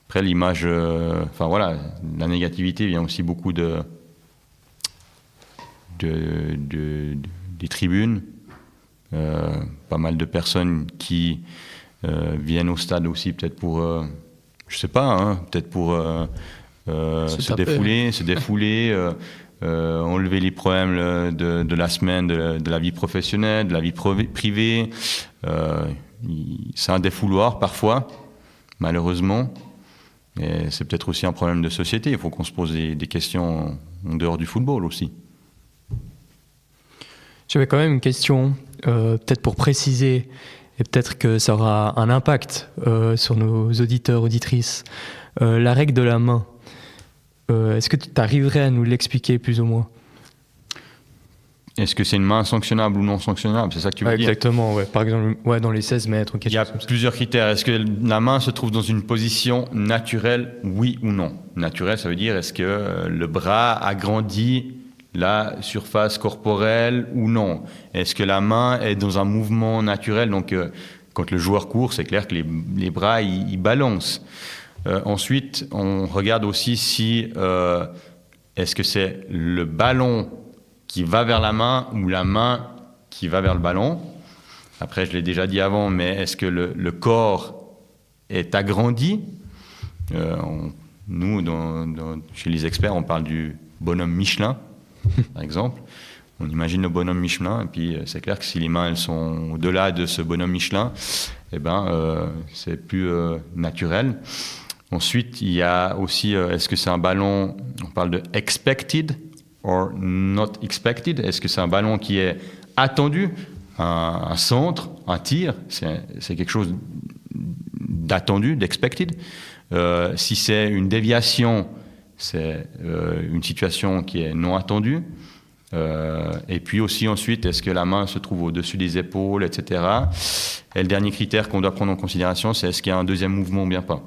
Speaker 3: Après, l'image, la négativité vient aussi beaucoup des tribunes. Pas mal de personnes qui viennent au stade aussi peut-être pour, je sais pas, peut-être pour se défouler, enlever les problèmes de la semaine, de la vie professionnelle, de la vie privée. C'est un défouloir parfois, malheureusement. Et c'est peut-être aussi un problème de société. Il faut qu'on se pose des questions en dehors du football aussi.
Speaker 2: J'avais quand même une question, peut-être pour préciser, et peut-être que ça aura un impact sur nos auditeurs, auditrices. La règle de la main. Est-ce que tu arriverais à nous l'expliquer plus ou moins?
Speaker 3: Est-ce que c'est une main sanctionnable ou non sanctionnable? C'est ça que tu veux dire?
Speaker 2: Exactement, ouais. Par exemple, dans les 16 mètres.
Speaker 3: Il y a plusieurs critères. Est-ce que la main se trouve dans une position naturelle, oui ou non? Naturelle, ça veut dire est-ce que le bras agrandit la surface corporelle ou non? Est-ce que la main est dans un mouvement naturel? Donc, quand le joueur court, c'est clair que les bras, ils balancent. Ensuite, on regarde aussi si est-ce que c'est le ballon qui va vers la main ou la main qui va vers le ballon. Après, je l'ai déjà dit avant, mais est-ce que le corps est agrandi? Nous, chez les experts, on parle du bonhomme Michelin, par exemple. On imagine le bonhomme Michelin, et puis c'est clair que si les mains elles sont au-delà de ce bonhomme Michelin, c'est plus naturel. Ensuite, il y a aussi, est-ce que c'est un ballon, on parle de expected or not expected? Est-ce que c'est un ballon qui est attendu, un centre, un tir? C'est quelque chose d'attendu, d'expected. Si c'est une déviation, c'est une situation qui est non attendue. Et puis aussi ensuite, est-ce que la main se trouve au-dessus des épaules, etc. Et le dernier critère qu'on doit prendre en considération, c'est est-ce qu'il y a un deuxième mouvement ou bien pas.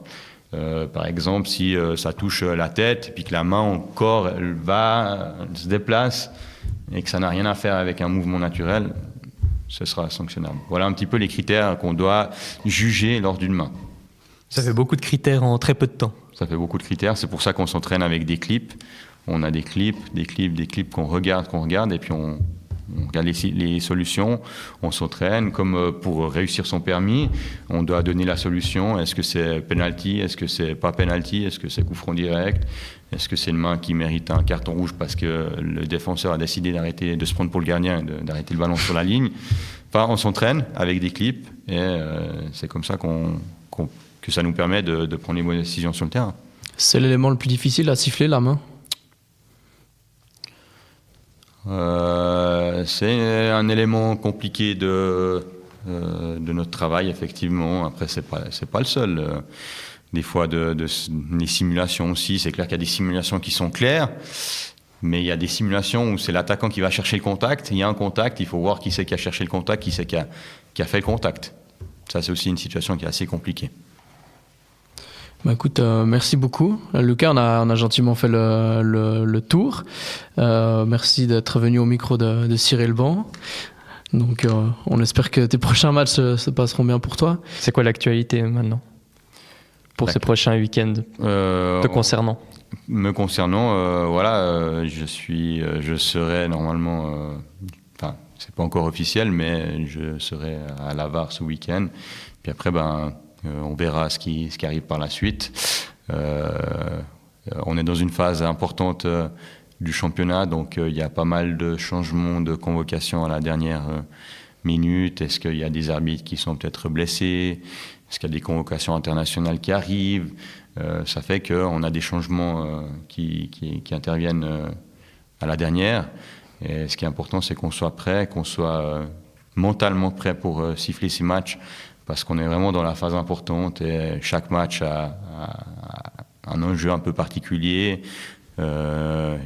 Speaker 3: Par exemple, si ça touche la tête, puis que la main encore elle se déplace, et que ça n'a rien à faire avec un mouvement naturel, ce sera sanctionnable. Voilà un petit peu les critères qu'on doit juger lors d'une main.
Speaker 2: Ça fait beaucoup de critères en très peu de temps.
Speaker 3: Ça fait beaucoup de critères. C'est pour ça qu'on s'entraîne avec des clips. On a des clips qu'on regarde, et puis on regarde les solutions. On s'entraîne comme pour réussir son permis. On doit donner la solution. Est-ce que c'est penalty? Est-ce que c'est pas penalty? Est-ce que c'est coup franc direct? Est-ce que c'est une main qui mérite un carton rouge parce que le défenseur a décidé de se prendre pour le gardien et d'arrêter le ballon sur la ligne? Enfin, on s'entraîne avec des clips, et c'est comme ça que ça nous permet de prendre les bonnes décisions sur le terrain.
Speaker 4: C'est l'élément le plus difficile à siffler, la main?
Speaker 3: C'est un élément compliqué de notre travail, effectivement. Après, c'est pas le seul. Des fois, les simulations aussi, c'est clair qu'il y a des simulations qui sont claires, mais il y a des simulations où c'est l'attaquant qui va chercher le contact. Il y a un contact, il faut voir qui c'est qui a cherché le contact, qui c'est qui a fait le contact. Ça, c'est aussi une situation qui est assez compliquée.
Speaker 4: Bah écoute, merci beaucoup. Lucas, on a gentiment fait le tour. Merci d'être venu au micro de Cirer le banc. Donc, on espère que tes prochains matchs se passeront bien pour toi.
Speaker 2: C'est quoi l'actualité maintenant pour ces prochains week-ends te concernant?
Speaker 3: Me concernant, voilà, je serai normalement, enfin, c'est pas encore officiel, mais je serai à Lavar ce week-end. Puis après, on verra ce qui arrive par la suite. On est dans une phase importante du championnat, donc il y a pas mal de changements de convocation à la dernière minute. Est-ce qu'il y a des arbitres qui sont peut-être blessés? Est-ce qu'il y a des convocations internationales qui arrivent? Ça fait qu'on a des changements qui interviennent à la dernière. Et ce qui est important, c'est qu'on soit prêt, qu'on soit mentalement prêt pour siffler ces matchs, parce qu'on est vraiment dans la phase importante et chaque match a un enjeu un peu particulier. Il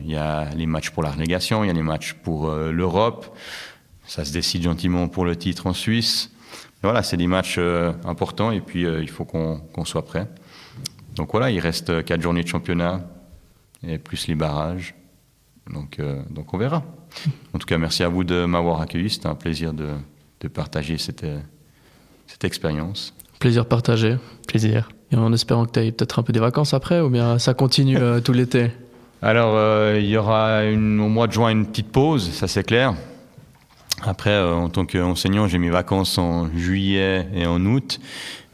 Speaker 3: y a les matchs pour la relégation, il y a les matchs pour l'Europe. Ça se décide gentiment pour le titre en Suisse. Voilà, c'est des matchs importants, et puis il faut qu'on soit prêt. Donc voilà, il reste 4 journées de championnat et plus les barrages. Donc on verra. En tout cas, merci à vous de m'avoir accueilli. C'était un plaisir de partager cette expérience. Plaisir partagé.
Speaker 2: Plaisir.
Speaker 4: Et en espérant que tu aies peut-être un peu des vacances après, ou bien ça continue tout l'été?
Speaker 3: Alors, il y aura au mois de juin une petite pause, ça c'est clair. Après, en tant qu'enseignant, j'ai mes vacances en juillet et en août,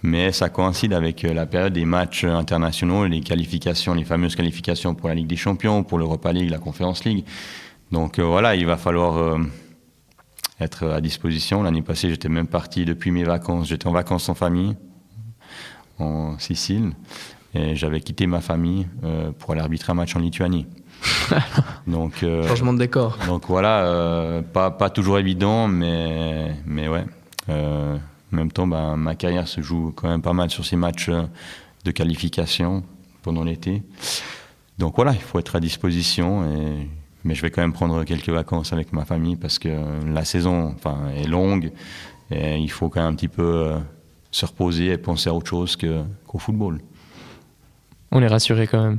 Speaker 3: mais ça coïncide avec la période des matchs internationaux, les qualifications, les fameuses qualifications pour la Ligue des Champions, pour l'Europa League, la Conference League. Donc voilà, il va falloir être à disposition. L'année passée, j'étais même parti depuis mes vacances. J'étais en vacances en famille, en Sicile, et j'avais quitté ma famille pour aller arbitrer un match en Lituanie. Donc,
Speaker 4: changement de décor.
Speaker 3: Donc voilà, pas toujours évident, mais ouais. En même temps, ma carrière se joue quand même pas mal sur ces matchs de qualification pendant l'été. Donc voilà, il faut être à disposition. Mais je vais quand même prendre quelques vacances avec ma famille parce que la saison est longue et il faut quand même un petit peu se reposer et penser à autre chose qu'au football.
Speaker 2: On est rassurés quand même.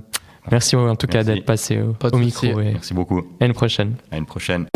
Speaker 2: Merci en tout cas d'être passé au micro.
Speaker 3: Merci beaucoup.
Speaker 2: À une prochaine.
Speaker 3: À une prochaine.